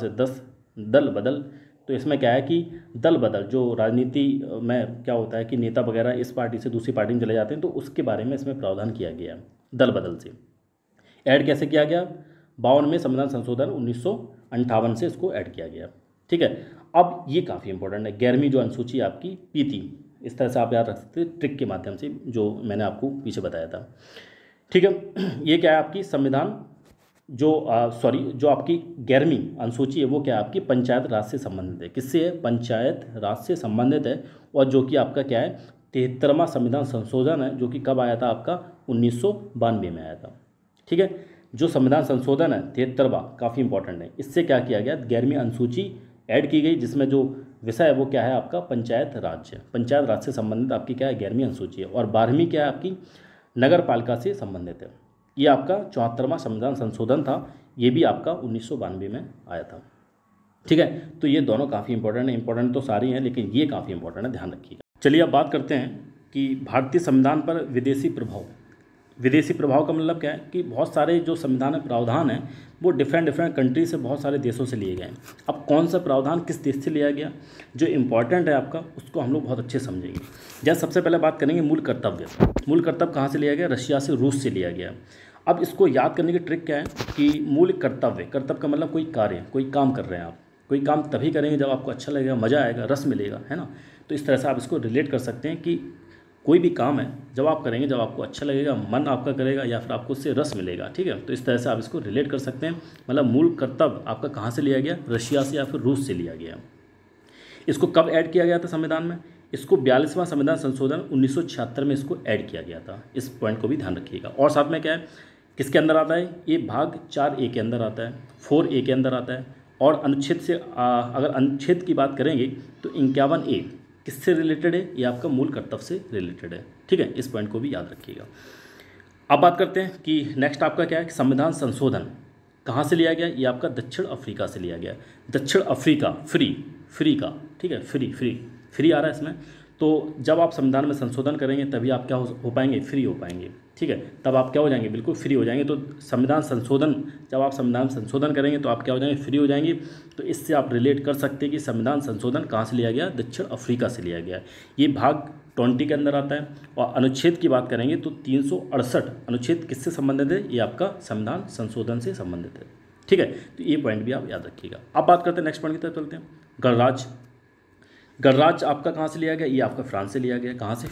10 दल बदल। तो इसमें क्या है कि दल बदल जो राजनीति में क्या होता है कि नेता वगैरह इस पार्टी से दूसरी पार्टी में चले जाते हैं, तो उसके बारे में इसमें प्रावधान किया गया है। दल बदल से ऐड कैसे किया गया, 52 में संविधान संशोधन 1958 से इसको ऐड किया गया। ठीक है, अब ये काफ़ी इंपॉर्टेंट है, 11वीं जो अनुसूची आपकी पी थी, इस तरह से आप याद रख सकते हैं ट्रिक के माध्यम से जो मैंने आपको पीछे बताया था। ठीक है, ये क्या है आपकी संविधान जो आपकी 11वीं अनुसूची है वो क्या है आपकी पंचायत राज से संबंधित है। किससे है, पंचायत राज से संबंधित है, और जो कि आपका क्या है 73वां संविधान संशोधन है, जो कि कब आया था आपका 1992 में आया था। ठीक है, जो संविधान संशोधन है 73वां काफ़ी इंपॉर्टेंट है, इससे क्या किया गया 11वीं अनुसूची ऐड की गई, जिसमें जो विषय है वो क्या है आपका पंचायत राज है। पंचायत राज से संबंधित आपकी क्या है 11वीं अनुसूची है, और 12वीं क्या है आपकी नगर पालिका से संबंधित है। ये आपका 74वां संविधान संशोधन था, ये भी आपका 1992 में आया था। ठीक है, तो ये दोनों काफ़ी इंपॉर्टेंट है, इंपॉर्टेंट तो सारी हैं लेकिन ये काफ़ी इंपॉर्टेंट है, ध्यान रखिएगा। चलिए अब बात करते हैं कि भारतीय संविधान पर विदेशी प्रभाव। विदेशी प्रभाव का मतलब क्या है कि बहुत सारे जो संविधान में प्रावधान है वो डिफरेंट कंट्री से, बहुत सारे देशों से लिए गए हैं। अब कौन सा प्रावधान किस देश से लिया गया जो इम्पॉर्टेंट है आपका, उसको हम लोग बहुत अच्छे समझेंगे। जैसे सबसे पहले बात करेंगे मूल कर्तव्य। मूल कर्तव्य कहाँ से लिया गया, रशिया से, रूस से लिया गया। अब इसको याद करने की ट्रिक क्या है कि मूल कर्तव्य का मतलब कोई कार्य, कोई काम कर रहे हैं आप, कोई काम तभी करेंगे जब आपको अच्छा लगेगा, मज़ा आएगा, रस मिलेगा, है ना। तो इस तरह से आप इसको रिलेट कर सकते हैं कि कोई भी काम है जब आप करेंगे जब आपको अच्छा लगेगा, मन आपका करेगा, या फिर आपको उससे रस मिलेगा। ठीक है, तो इस तरह से आप इसको रिलेट कर सकते हैं। मतलब मूल कर्तव्य आपका कहाँ से लिया गया, रशिया से या फिर रूस से लिया गया। इसको कब ऐड किया गया था संविधान में, इसको 42वां संविधान संशोधन 1976 में इसको ऐड किया गया था। इस पॉइंट को भी ध्यान रखिएगा। और साथ में क्या है, किसके अंदर आता है, ये भाग 4A के अंदर आता है, 4A के अंदर आता है। और अनुच्छेद से अगर अनुच्छेद की बात करेंगे तो 51A किससे रिलेटेड है, ये आपका मूल कर्तव्य से रिलेटेड है। ठीक है, इस पॉइंट को भी याद रखिएगा। अब बात करते हैं कि नेक्स्ट आपका क्या है, संविधान संशोधन कहाँ से लिया गया, ये आपका दक्षिण अफ्रीका से लिया गया। दक्षिण अफ्रीका, फ्री का, ठीक है, फ्री आ रहा है इसमें। तो जब आप संविधान में संशोधन करेंगे तभी आप क्या हो पाएंगे, फ्री हो पाएंगे। ठीक है, तब आप क्या हो जाएंगे, बिल्कुल फ्री हो जाएंगे। तो संविधान संशोधन, जब आप संविधान संशोधन करेंगे तो आप क्या हो जाएंगे, फ्री हो जाएंगे। तो इससे आप रिलेट कर सकते हैं कि संविधान संशोधन कहाँ से लिया गया, दक्षिण अफ्रीका से लिया गया। ये भाग 20 के अंदर आता है। और अनुच्छेद की बात करेंगे तो 368 अनुच्छेद किससे संबंधित है, ये आपका संविधान संशोधन से संबंधित है। ठीक है, तो ये पॉइंट भी आप याद रखिएगा। अब बात करते हैं नेक्स्ट पॉइंट की तरफ चलते हैं। गणराज्य आपका कहाँ से लिया गया, ये आपका फ्रांस से लिया गया। कहाँ से,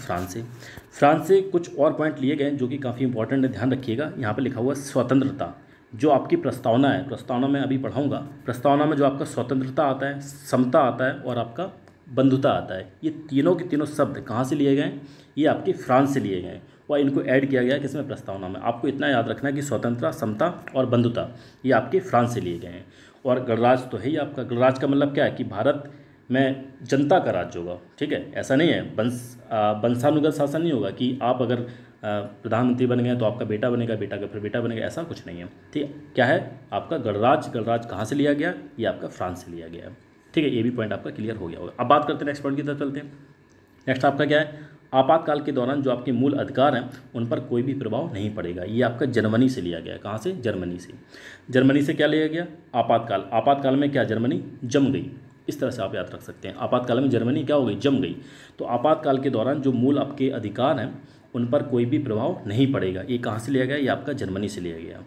फ्रांस से कुछ और पॉइंट लिए गए जो कि काफ़ी इंपॉर्टेंट है, ध्यान रखिएगा। यहाँ पे लिखा हुआ है स्वतंत्रता, जो आपकी प्रस्तावना है, प्रस्तावना में अभी पढ़ाऊँगा। प्रस्तावना में जो आपका स्वतंत्रता आता है, समता आता है और आपका बंधुता आता है। ये तीनों के तीनों शब्द कहाँ से लिए गए हैं? ये आपके फ्रांस से लिए गए हैं और इनको ऐड किया गया है किसमें? प्रस्तावना में। आपको इतना याद रखना है कि स्वतंत्रता, समता और बंधुता ये आपके फ्रांस से लिए गए हैं। और गणराज्य तो है ही आपका। गणराज्य का मतलब क्या है? कि भारत में जनता का राज्य होगा, ठीक है। ऐसा नहीं है वंशानुगत शासन नहीं होगा कि आप अगर प्रधानमंत्री बन गए तो आपका बेटा बनेगा, बेटा का फिर बेटा बनेगा, ऐसा कुछ नहीं है, ठीक। क्या है आपका गणराज्य? गणराज्य कहाँ से लिया गया? ये आपका फ्रांस से लिया गया है, ठीक है। ये भी पॉइंट आपका क्लियर हो गया होगा। अब बात करते हैं नेक्स्ट पॉइंट की तरफ चलते हैं। नेक्स्ट आपका क्या है? आपातकाल के दौरान जो आपके मूल अधिकार हैं उन पर कोई भी प्रभाव नहीं पड़ेगा। ये आपका जर्मनी से लिया गया है। कहाँ से? जर्मनी से। जर्मनी से क्या लिया गया? आपातकाल। आपातकाल में क्या? जर्मनी जम गई। इस तरह से आप याद रख सकते हैं, आपातकाल में जर्मनी क्या हो गई? जम गई। तो आपातकाल के दौरान जो मूल आपके अधिकार हैं उन पर कोई भी प्रभाव नहीं पड़ेगा। ये कहाँ से लिया गया? ये आपका जर्मनी से लिया गया।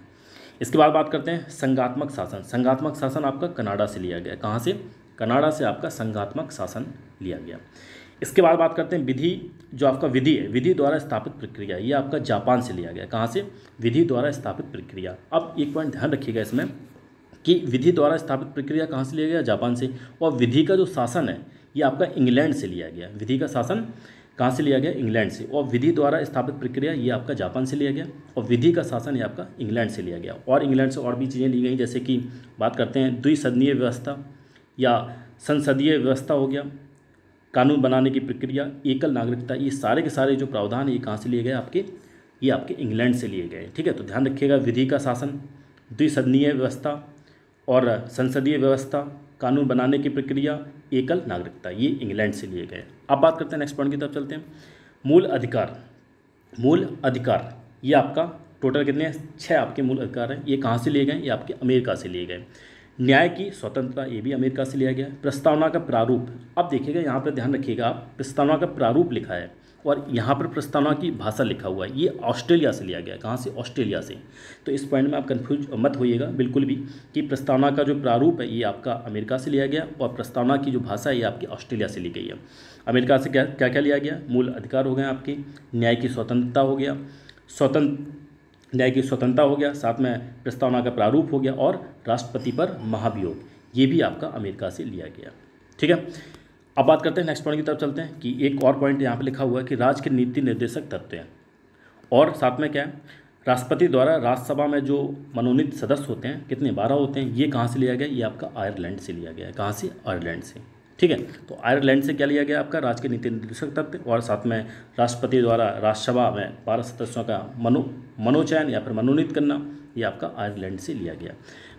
इसके बाद बात करते हैं संघात्मक शासन। संघात्मक शासन आपका कनाडा से लिया गया। कहाँ से? कनाडा से आपका संघात्मक शासन लिया गया। इसके बाद बात करते हैं विधि। जो आपका विधि है, विधि द्वारा स्थापित प्रक्रिया, ये आपका जापान से लिया गया। कहाँ से? विधि द्वारा स्थापित प्रक्रिया। अब एक पॉइंट ध्यान रखिएगा इसमें कि विधि द्वारा स्थापित प्रक्रिया कहाँ से लिया गया? जापान से। और विधि का जो शासन है ये आपका इंग्लैंड से लिया गया। विधि का शासन कहाँ से लिया गया? इंग्लैंड से। और विधि द्वारा स्थापित प्रक्रिया ये आपका जापान से लिया गया और विधि का शासन ये आपका इंग्लैंड से लिया गया। और इंग्लैंड से और भी चीज़ें ली गई, जैसे कि बात करते हैं द्विसदनीय व्यवस्था या संसदीय व्यवस्था हो गया, कानून बनाने की प्रक्रिया, एकल नागरिकता, ये सारे के सारे जो प्रावधान है ये कहाँ से लिए गए आपके? ये आपके इंग्लैंड से लिए गए, ठीक है। तो ध्यान रखिएगा, विधि का शासन, द्विसदनीय व्यवस्था और संसदीय व्यवस्था, कानून बनाने की प्रक्रिया, एकल नागरिकता, ये इंग्लैंड से लिए गए। अब बात करते हैं नेक्स्ट पॉइंट की तरफ चलते हैं। मूल अधिकार। मूल अधिकार ये आपका टोटल कितने हैं? 6 आपके मूल अधिकार हैं। ये कहाँ से लिए गए? ये आपके अमेरिका से लिए गए। न्याय की स्वतंत्रता, ये भी अमेरिका से लिया गया। प्रस्तावना का प्रारूप, अब देखिएगा यहाँ पर ध्यान रखिएगा आप, प्रस्तावना का प्रारूप लिखा है और यहाँ पर प्रस्तावना की भाषा लिखा हुआ है, ये ऑस्ट्रेलिया से लिया गया। कहाँ से? ऑस्ट्रेलिया से। तो इस पॉइंट में आप कंफ्यूज मत होइएगा बिल्कुल भी कि प्रस्तावना का जो प्रारूप है ये आपका अमेरिका से लिया गया और प्रस्तावना की जो भाषा है ये आपकी ऑस्ट्रेलिया से ली गई है। अमेरिका से क्या क्या क्या लिया गया? मूल अधिकार हो गए आपके, न्याय की स्वतंत्रता हो गया, न्याय की स्वतंत्रता हो गया, साथ में प्रस्तावना का प्रारूप हो गया और राष्ट्रपति पर महाभियोग, ये भी आपका अमेरिका से लिया गया, ठीक है। अब बात करते हैं नेक्स्ट पॉइंट की तरफ चलते हैं कि एक और पॉइंट यहाँ पे लिखा हुआ है कि राज्य के नीति निर्देशक तत्व हैं और साथ में क्या है? राष्ट्रपति द्वारा राज्यसभा में जो मनोनीत सदस्य होते हैं कितने? 12 होते हैं। ये कहाँ से लिया गया? ये आपका आयरलैंड से लिया गया है। कहाँ से? आयरलैंड से, ठीक है। तो आयरलैंड से क्या लिया गया? आपका राज्य के नीति निर्देशक तत्व और साथ में राष्ट्रपति द्वारा राज्यसभा में 12 सदस्यों का मनोचयन या फिर मनोनीत करना, ये आपका आयरलैंड से लिया गया।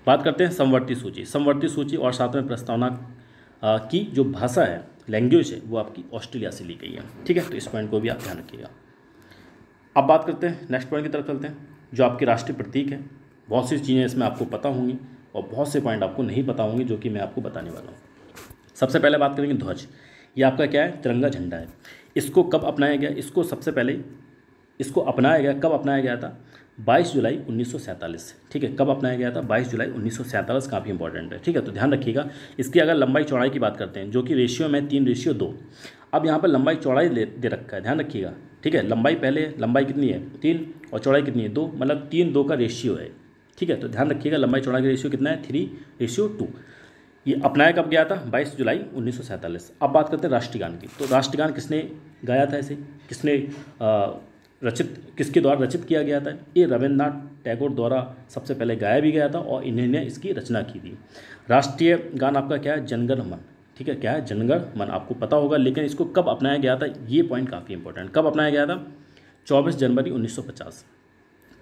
बात करते हैं समवर्ती सूची। समवर्ती सूची और साथ में प्रस्तावना की जो भाषा है, लैंग्वेज है, वो आपकी ऑस्ट्रेलिया से ली गई है, ठीक है। तो इस पॉइंट को भी आप ध्यान रखिएगा। अब बात करते हैं नेक्स्ट पॉइंट की तरफ चलते हैं, जो आपके राष्ट्रीय प्रतीक है। बहुत सी चीज़ें इसमें आपको पता होंगी और बहुत से पॉइंट आपको नहीं पता होंगे जो कि मैं आपको बताने वाला हूँ। सबसे पहले बात करेंगे ध्वज। ये आपका क्या है? तिरंगा झंडा है। इसको कब अपनाया गया? इसको सबसे पहले इसको अपनाया गया, कब अपनाया गया था? 22 जुलाई 1947, ठीक है। कब अपनाया गया था? 22 जुलाई 1947, काफ़ी इंपॉर्टेंट है, ठीक है। तो ध्यान रखिएगा। इसकी अगर लंबाई चौड़ाई की बात करते हैं, जो कि रेशियो में 3:2। अब यहाँ पर लंबाई चौड़ाई दे रखा है, ध्यान रखिएगा, ठीक है। लंबाई पहले, लंबाई कितनी है? 3 और चौड़ाई कितनी है? 2, मतलब 3:2 का रेशियो है, ठीक है। तो ध्यान रखिएगा लंबाई चौड़ाई का रेशियो कितना है? 3:2। ये अपनाया कब गया था? 22 जुलाई 1947। अब बात करते हैं राष्ट्रगान की। तो राष्ट्रगान किसने गाया था? इसे किसने किसके द्वारा रचित किया गया था? ये रविन्द्रनाथ टैगोर द्वारा सबसे पहले गाया भी गया था और इन्होंने इसकी रचना की थी। राष्ट्रीय गान आपका क्या है? जनगण मन, ठीक है। क्या है? जनगण मन, आपको पता होगा। लेकिन इसको कब अपनाया गया था? ये पॉइंट काफ़ी इंपॉर्टेंट। कब अपनाया गया था? 24 जनवरी 1950।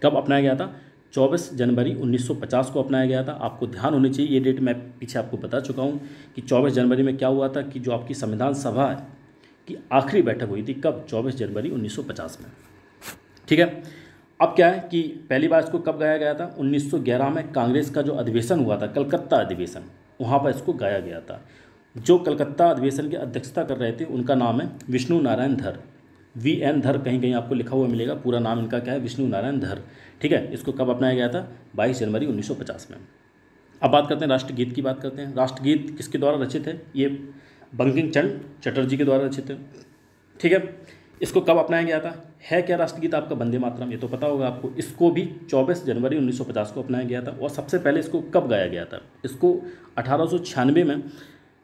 कब अपनाया गया था? 24 जनवरी 1950 को अपनाया गया था। आपको ध्यान होनी चाहिए, ये डेट मैं पीछे आपको बता चुका हूँ कि 24 जनवरी में क्या हुआ था कि जो आपकी संविधान सभा की आखिरी बैठक हुई थी, कब? 24 जनवरी 1950 में, ठीक है। अब क्या है कि पहली बार इसको कब गाया गया था? 1911 में कांग्रेस का जो अधिवेशन हुआ था, कलकत्ता अधिवेशन, वहाँ पर इसको गाया गया था। जो कलकत्ता अधिवेशन की अध्यक्षता कर रहे थे उनका नाम है विष्णु नारायण धर, VN धर, कहीं कहीं आपको लिखा हुआ मिलेगा। पूरा नाम इनका क्या है? विष्णु नारायण धर, ठीक है। इसको कब अपनाया गया था? 22 जनवरी 1950 में। अब बात करते हैं राष्ट्रगीत की। बात करते हैं राष्ट्रगीत किसके द्वारा रचित है? ये बंकिम चंद्र चटर्जी के द्वारा रचित है, ठीक है। इसको कब अपनाया गया था? है क्या राष्ट्रगीत आपका? वंदे मातरम, ये तो पता होगा आपको। इसको भी 24 जनवरी 1950 को अपनाया गया था। और सबसे पहले इसको कब गाया गया था? इसको 1896 में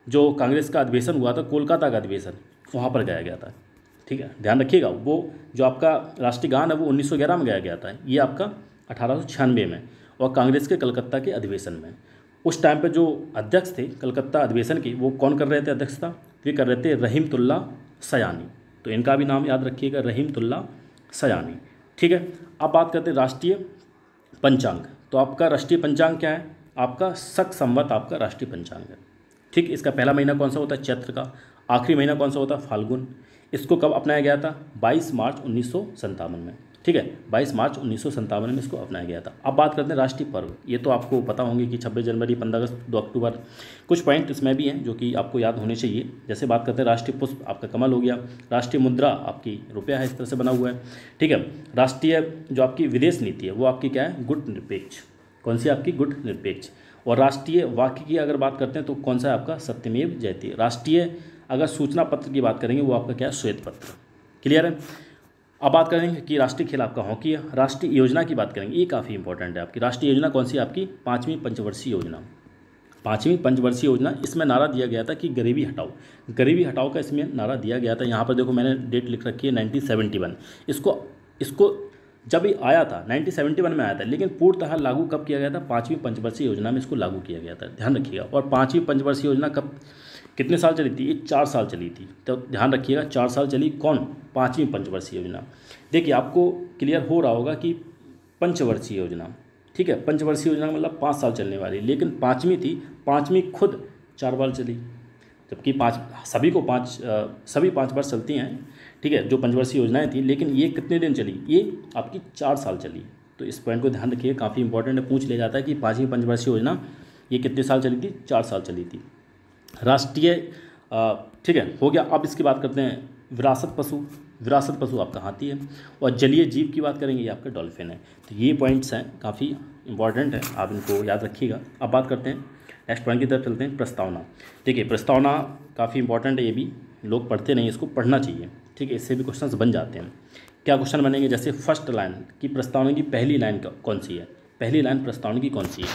जो कांग्रेस का अधिवेशन हुआ था, कोलकाता का अधिवेशन, वहाँ पर गाया गया था। ठीक है, ध्यान रखिएगा। वो जो आपका राष्ट्रीय गान है वो 1911 में गाया गया था, ये आपका 1896 में, और कांग्रेस के कलकत्ता के अधिवेशन में। उस टाइम पे जो अध्यक्ष थे कलकत्ता अधिवेशन की, वो कौन कर रहे थे अध्यक्षता? ये कर रहे थे रहीमतुल्ला सयानी। तो इनका भी नाम याद रखिएगा, रहीमतुल्ला सयानी। ठीक है, अब बात करते हैं राष्ट्रीय पंचांग। तो आपका राष्ट्रीय पंचांग क्या है? आपका शक संवत आपका राष्ट्रीय पंचांग है। ठीक, इसका पहला महीना कौन सा होता है? चैत्र का। आखिरी महीना कौन सा होता है? फाल्गुन। इसको कब अपनाया गया था? 22 मार्च 1957 में। ठीक है, 22 मार्च 1957 में इसको अपनाया गया था। अब बात करते हैं राष्ट्रीय पर्व। ये तो आपको पता होंगे कि 26 जनवरी, 15 अगस्त, 2 अक्टूबर। कुछ पॉइंट इसमें भी हैं जो कि आपको याद होने चाहिए। जैसे बात करते हैं राष्ट्रीय पुष्प, आपका कमल हो गया। राष्ट्रीय मुद्रा आपकी रुपया है, इस तरह से बना हुआ है। ठीक है, राष्ट्रीय जो आपकी विदेश नीति है वो आपकी क्या है? गुट निरपेक्ष। कौन सी आपकी? गुट निरपेक्ष। और राष्ट्रीय वाक्य की अगर बात करते हैं तो कौन सा है आपका? सत्यमेव जयते। राष्ट्रीय अगर सूचना पत्र की बात करेंगे वो आपका क्या है? श्वेत पत्र। क्लियर है। अब बात करेंगे कि राष्ट्रीय खेल आपका हॉकी है। राष्ट्रीय योजना की बात करेंगे, ये काफ़ी इंपॉर्टेंट है आपकी। राष्ट्रीय योजना कौन सी? आपकी 5वीं पंचवर्षीय योजना। 5वीं पंचवर्षीय योजना, इसमें नारा दिया गया था कि गरीबी हटाओ। गरीबी हटाओ का इसमें नारा दिया गया था। यहाँ पर देखो मैंने डेट लिख रखी है 1971। इसको जब ये आया था 1971 में आया था, लेकिन पूर्णतः लागू कब किया गया था? 5वीं पंचवर्षीय योजना में इसको लागू किया गया था। ध्यान रखिएगा। और 5वीं पंचवर्षीय योजना कब, कितने साल चली थी? ये 4 साल चली थी। तो ध्यान रखिएगा, 4 साल चली। कौन? 5वीं पंचवर्षीय योजना। देखिए आपको क्लियर हो रहा होगा कि पंचवर्षीय योजना, ठीक है, पंचवर्षीय योजना मतलब 5 साल चलने वाली, लेकिन 5वीं थी। 5वीं खुद 4 बार चली, जबकि सभी 5 बार चलती हैं। ठीक है, जो पंचवर्षीय योजनाएं थी, लेकिन ये कितने दिन चली? ये आपकी 4 साल चली। तो इस पॉइंट को ध्यान रखिए, काफ़ी इंपॉर्टेंट है, पूछ लिया जाता है कि 5वीं पंचवर्षीय योजना ये कितने साल चली थी? 4 साल चली थी। राष्ट्रीय ठीक है, हो गया। अब इसकी बात करते हैं विरासत पशु। विरासत पशु आपका हाथी है। और जलीय जीव की बात करेंगे, ये आपका डॉल्फिन है। तो ये पॉइंट्स हैं, काफ़ी इंपॉर्टेंट है, आप इनको याद रखिएगा। अब बात करते हैं नेक्स्ट पॉइंट की तरफ चलते हैं, प्रस्तावना। देखिए प्रस्तावना काफ़ी इंपॉर्टेंट है, ये भी लोग पढ़ते नहीं, इसको पढ़ना चाहिए। ठीक है, इससे भी क्वेश्चंस बन जाते हैं। क्या क्वेश्चन बनेंगे? जैसे फर्स्ट लाइन की प्रस्तावना की पहली लाइन कौन सी है? पहली लाइन प्रस्तावना की कौन सी है?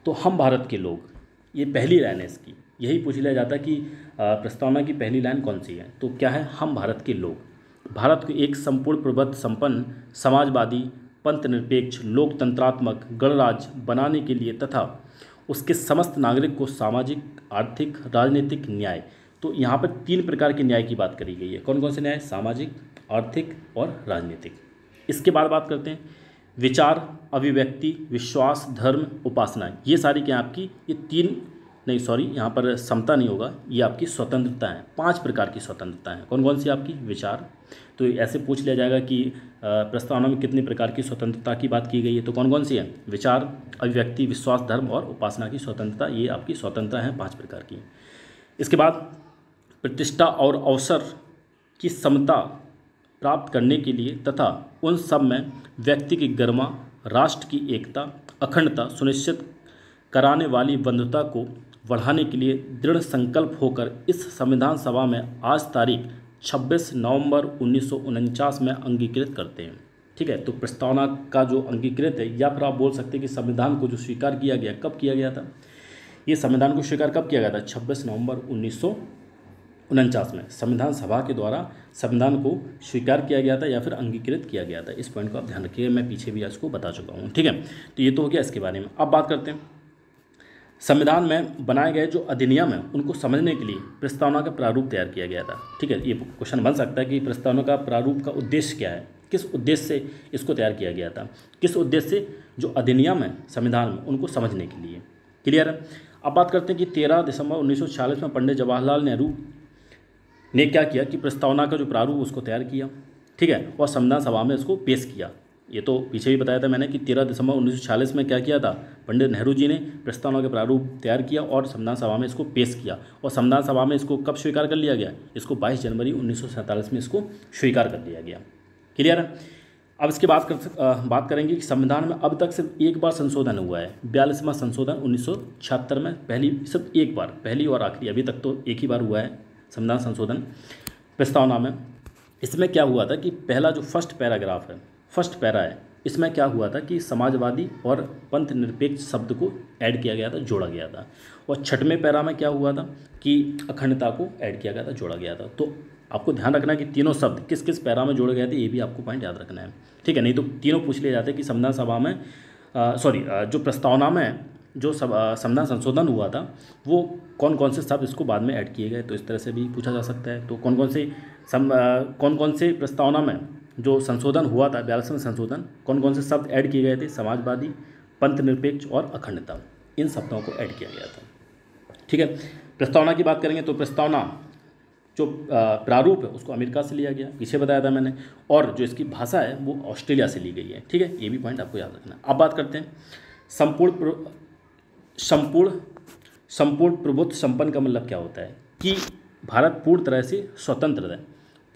तो हम भारत के लोग, ये पहली लाइन है इसकी। यही पूछ लिया जाता है कि प्रस्तावना की पहली लाइन कौन सी है? तो क्या है? हम भारत के लोग। भारत को एक संपूर्ण प्रबुद्ध, संपन्न, समाजवादी, पंथ निरपेक्ष, लोकतंत्रात्मक गणराज्य बनाने के लिए तथा उसके समस्त नागरिक को सामाजिक, आर्थिक, राजनीतिक न्याय। तो यहाँ पर 3 प्रकार के न्याय की बात करी गई है। कौन कौन से न्याय? सामाजिक, आर्थिक और राजनीतिक। इसके बाद बात करते हैं विचार, अभिव्यक्ति, विश्वास, धर्म, उपासना। ये सारी क्या आपकी? ये 3 नहीं, सॉरी, यहाँ पर समता नहीं होगा, ये आपकी स्वतंत्रता है। 5 प्रकार की स्वतंत्रता है। कौन कौन सी आपकी? विचार। तो ऐसे पूछ लिया जाएगा कि प्रस्तावना में कितनी प्रकार की स्वतंत्रता की बात की गई है? तो कौन कौन सी है? विचार, अभिव्यक्ति, विश्वास, धर्म और उपासना की स्वतंत्रता, ये आपकी स्वतंत्रता है 5 प्रकार की। इसके बाद प्रतिष्ठा और अवसर की समता प्राप्त करने के लिए तथा उन सब में व्यक्ति की गरिमा, राष्ट्र की एकता, अखंडता सुनिश्चित कराने वाली बंधुता को बढ़ाने के लिए दृढ़ संकल्प होकर इस संविधान सभा में आज तारीख 26 नवंबर 1949 में अंगीकृत करते हैं। ठीक है, तो प्रस्तावना का जो अंगीकृत है, या फिर आप बोल सकते हैं कि संविधान को जो स्वीकार किया गया, कब किया गया था? ये संविधान को स्वीकार कब किया गया था? 26 नवंबर 1949 में संविधान सभा के द्वारा संविधान को स्वीकार किया गया था या फिर अंगीकृत किया गया था। इस पॉइंट को आप ध्यान रखिएगा, मैं पीछे भी इसको बता चुका हूँ। ठीक है, तो ये तो हो गया इसके बारे में। अब बात करते हैं संविधान में बनाए गए जो अधिनियम हैं उनको समझने के लिए प्रस्तावना का प्रारूप तैयार किया गया था। ठीक है, ये क्वेश्चन बन सकता है कि प्रस्तावना का प्रारूप का उद्देश्य क्या है, किस उद्देश्य से इसको तैयार किया गया था, किस उद्देश्य से जो अधिनियम है संविधान में उनको समझने के लिए। क्लियर है। अब बात करते हैं कि 13 दिसंबर 1946 में पंडित जवाहरलाल नेहरू ने क्या किया कि प्रस्तावना का जो प्रारूप उसको तैयार किया। ठीक है, और संविधान सभा में इसको पेश किया। ये तो पीछे भी बताया था मैंने कि 13 दिसंबर 1946 में क्या किया था? पंडित नेहरू जी ने प्रस्तावना का प्रारूप तैयार किया और संविधान सभा में इसको पेश किया। और संविधान सभा में इसको कब स्वीकार कर लिया गया? इसको 22 जनवरी 1947 में इसको स्वीकार कर लिया गया। क्लियर है। अब इसके बात करेंगे कि संविधान में अब तक सिर्फ एक बार संशोधन हुआ है, 42वां संशोधन 1976 में, सिर्फ एक बार, पहली और आखिरी। अभी तक तो एक ही बार हुआ है संविधान संशोधन प्रस्तावना में। इसमें क्या हुआ था कि पहला जो फर्स्ट पैराग्राफ है, फर्स्ट पैरा है, इसमें क्या हुआ था कि समाजवादी और पंथ निरपेक्ष शब्द को ऐड किया गया था, जोड़ा गया था। और छठवें पैरा में क्या हुआ था कि अखंडता को ऐड किया गया था, जोड़ा गया था। तो आपको ध्यान रखना है कि तीनों शब्द किस किस पैरा में जोड़े गए थे, ये भी आपको पॉइंट याद रखना है, ठीक है। नहीं तो तीनों पूछ लिए जाते हैं कि संविधान सभा में जो प्रस्तावना में जो संविधान संशोधन हुआ था वो कौन कौन से शब्द इसको बाद में ऐड किए गए, तो इस तरह से भी पूछा जा सकता है। तो कौन कौन से प्रस्तावना में जो संशोधन हुआ था, 42वें संशोधन, कौन कौन से शब्द ऐड किए गए थे, समाजवादी, पंथ निरपेक्ष और अखंडता, इन शब्दों को ऐड किया गया था, ठीक है। प्रस्तावना की बात करेंगे तो प्रस्तावना जो प्रारूप है उसको अमेरिका से लिया गया, पीछे बताया था मैंने, और जो इसकी भाषा है वो ऑस्ट्रेलिया से ली गई है, ठीक है। ये भी पॉइंट आपको याद रखना है। अब बात करते हैं संपूर्ण प्रभुत्व संपन्न का मतलब क्या होता है कि भारत पूर्ण तरह से स्वतंत्र है,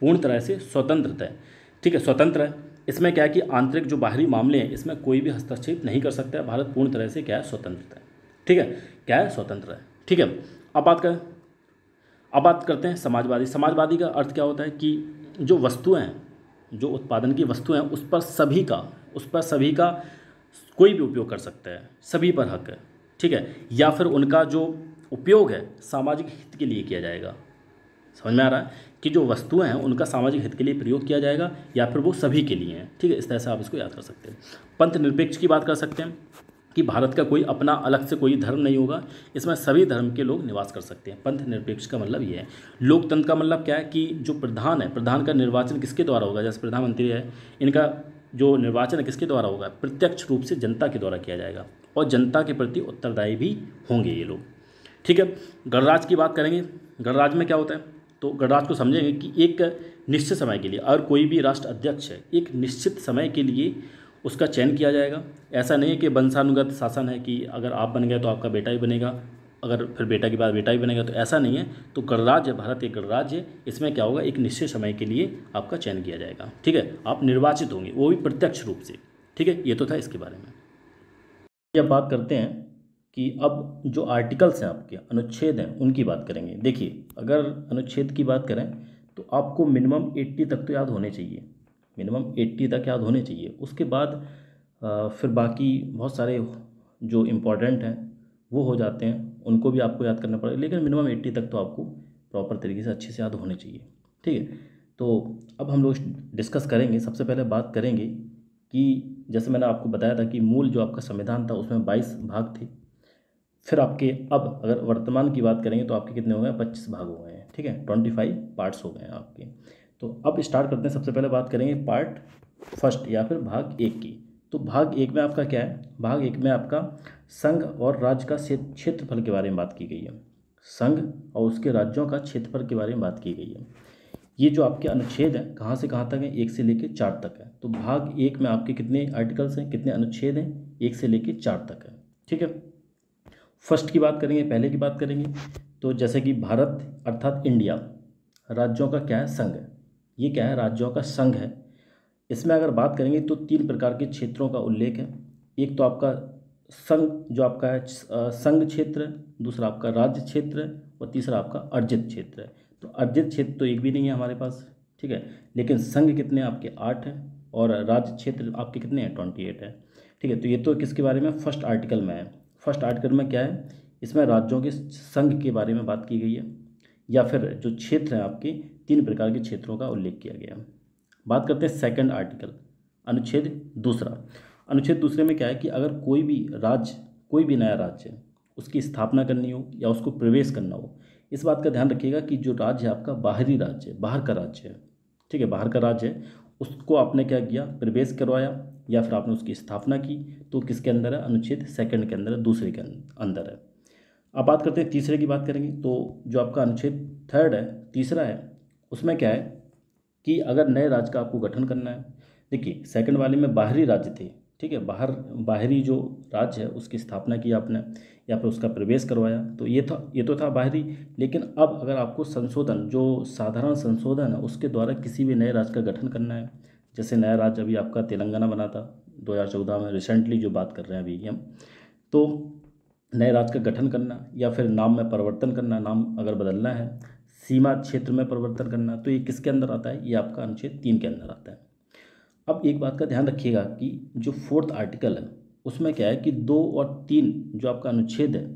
पूर्ण तरह से स्वतंत्र है, ठीक है, स्वतंत्र है। इसमें क्या है कि आंतरिक जो बाहरी मामले हैं इसमें कोई भी हस्तक्षेप नहीं कर सकता है। भारत पूर्ण तरह से क्या है, स्वतंत्र है, ठीक है, क्या है, स्वतंत्र है, ठीक है। अब बात करते हैं समाजवादी। समाजवादी का अर्थ क्या होता है कि जो वस्तुएं हैं, जो उत्पादन की वस्तुएं हैं, उस पर सभी का कोई भी उपयोग कर सकता है, सभी पर हक है, ठीक है। या फिर उनका जो उपयोग है सामाजिक हित के लिए किया जाएगा। समझ में आ रहा है कि जो वस्तुएं हैं उनका सामाजिक हित के लिए प्रयोग किया जाएगा या फिर वो सभी के लिए हैं, ठीक है। इस तरह से आप इसको याद कर सकते हैं। पंथ निरपेक्ष की बात कर सकते हैं कि भारत का कोई अपना अलग से कोई धर्म नहीं होगा, इसमें सभी धर्म के लोग निवास कर सकते हैं। पंथ निरपेक्ष का मतलब ये है। लोकतंत्र का मतलब क्या है कि जो प्रधान है, प्रधान का निर्वाचन किसके द्वारा होगा, जैसे प्रधानमंत्री है, इनका जो निर्वाचन है किसके द्वारा होगा, प्रत्यक्ष रूप से जनता के द्वारा किया जाएगा और जनता के प्रति उत्तरदायी भी होंगे ये लोग, ठीक है। गणराज्य की बात करेंगे। गणराज्य में क्या होता है, तो गणराज्य को समझेंगे कि एक निश्चित समय के लिए, अगर कोई भी राष्ट्र अध्यक्ष है, एक निश्चित समय के लिए उसका चयन किया जाएगा। ऐसा नहीं है कि वंशानुगत शासन है कि अगर आप बन गए तो आपका बेटा ही बनेगा, अगर फिर बेटा के बाद बेटा ही बनेगा, तो ऐसा नहीं है। तो गणराज्य, भारत एक गणराज्य है, इसमें क्या होगा, एक निश्चित समय के लिए आपका चयन किया जाएगा, ठीक है। आप निर्वाचित होंगे, वो भी प्रत्यक्ष रूप से, ठीक है। ये तो था इसके बारे में। अब बात करते हैं कि अब जो आर्टिकल्स हैं आपके, अनुच्छेद हैं, उनकी बात करेंगे। देखिए, अगर अनुच्छेद की बात करें तो आपको मिनिमम 80 तक तो याद होने चाहिए, मिनिमम 80 तक याद होने चाहिए। उसके बाद फिर बाकी बहुत सारे जो इम्पोर्टेंट हैं वो हो जाते हैं, उनको भी आपको याद करना पड़ेगा, लेकिन मिनिमम 80 तक तो आपको प्रॉपर तरीके से अच्छे से याद होने चाहिए, ठीक है। तो अब हम लोग डिस्कस करेंगे। सबसे पहले बात करेंगे कि जैसे मैंने आपको बताया था कि मूल जो आपका संविधान था उसमें 22 भाग थे। फिर आपके अब अगर वर्तमान की बात करेंगे तो आपके कितने हो गए, 25 भाग हो गए हैं, ठीक है, 25 पार्ट्स हो गए हैं आपके। तो अब स्टार्ट करते हैं। सबसे पहले बात करेंगे पार्ट फर्स्ट या फिर भाग 1 की। तो भाग 1 में आपका क्या है, भाग 1 में आपका संघ और राज्य का क्षेत्रफल के बारे में बात की गई है। संघ और उसके राज्यों का क्षेत्रफल के बारे में बात की गई है। ये जो आपके अनुच्छेद हैं कहाँ से कहाँ तक हैं, 1 से लेकर 4 तक है। तो भाग 1 में आपके कितने आर्टिकल्स हैं, कितने अनुच्छेद हैं, 1 से लेकर 4 तक है, ठीक है। फर्स्ट की बात करेंगे, पहले की बात करेंगे तो जैसे कि भारत अर्थात इंडिया राज्यों का क्या है, संघ है। ये क्या है, राज्यों का संघ है। इसमें अगर बात करेंगे तो 3 प्रकार के क्षेत्रों का उल्लेख है। एक तो आपका संघ जो आपका है संघ क्षेत्र है, दूसरा आपका राज्य क्षेत्र है और तीसरा आपका अर्जित क्षेत्र है। तो अर्जित क्षेत्र तो एक भी नहीं है हमारे पास, ठीक है, लेकिन संघ कितने आपके 8 हैं और राज्य क्षेत्र आपके कितने हैं, 28 है, ठीक है। तो ये तो किसके बारे में, फर्स्ट आर्टिकल में है। फर्स्ट आर्टिकल में क्या है, इसमें राज्यों के संघ के बारे में बात की गई है, या फिर जो क्षेत्र हैं आपके 3 प्रकार के क्षेत्रों का उल्लेख किया गया। बात करते हैं सेकंड आर्टिकल, अनुच्छेद दूसरा। अनुच्छेद दूसरे में क्या है कि अगर कोई भी राज्य, कोई भी नया राज्य है, उसकी स्थापना करनी हो या उसको प्रवेश करना हो, इस बात का ध्यान रखिएगा कि जो राज्य है आपका बाहरी राज्य है, बाहर का राज्य है, ठीक है, बाहर का राज्य है, उसको आपने क्या किया, प्रवेश करवाया या फिर आपने उसकी स्थापना की, तो किसके अंदर है, अनुच्छेद सेकंड के अंदर है, दूसरे के अंदर है। अब बात करते हैं तीसरे की बात करेंगे। तो जो आपका अनुच्छेद थर्ड है, तीसरा है, उसमें क्या है कि अगर नए राज्य का आपको गठन करना है, देखिए सेकंड वाले में बाहरी राज्य थे, ठीक है, बाहरी जो राज्य है उसकी स्थापना की आपने या फिर उसका प्रवेश करवाया, तो ये तो था बाहरी। लेकिन अब अगर आपको संशोधन, जो साधारण संशोधन है उसके द्वारा किसी भी नए राज्य का गठन करना है, जैसे नया राज्य अभी आपका तेलंगाना बना था 2014 में, रिसेंटली जो बात कर रहे हैं अभी हम, तो नए राज्य का गठन करना या फिर नाम में परिवर्तन करना, नाम अगर बदलना है, सीमा क्षेत्र में परिवर्तन करना, तो ये किसके अंदर आता है, ये आपका अनुच्छेद 3 के अंदर आता है। अब एक बात का ध्यान रखिएगा कि जो फोर्थ आर्टिकल है उसमें क्या है कि 2 और 3 जो आपका अनुच्छेद है,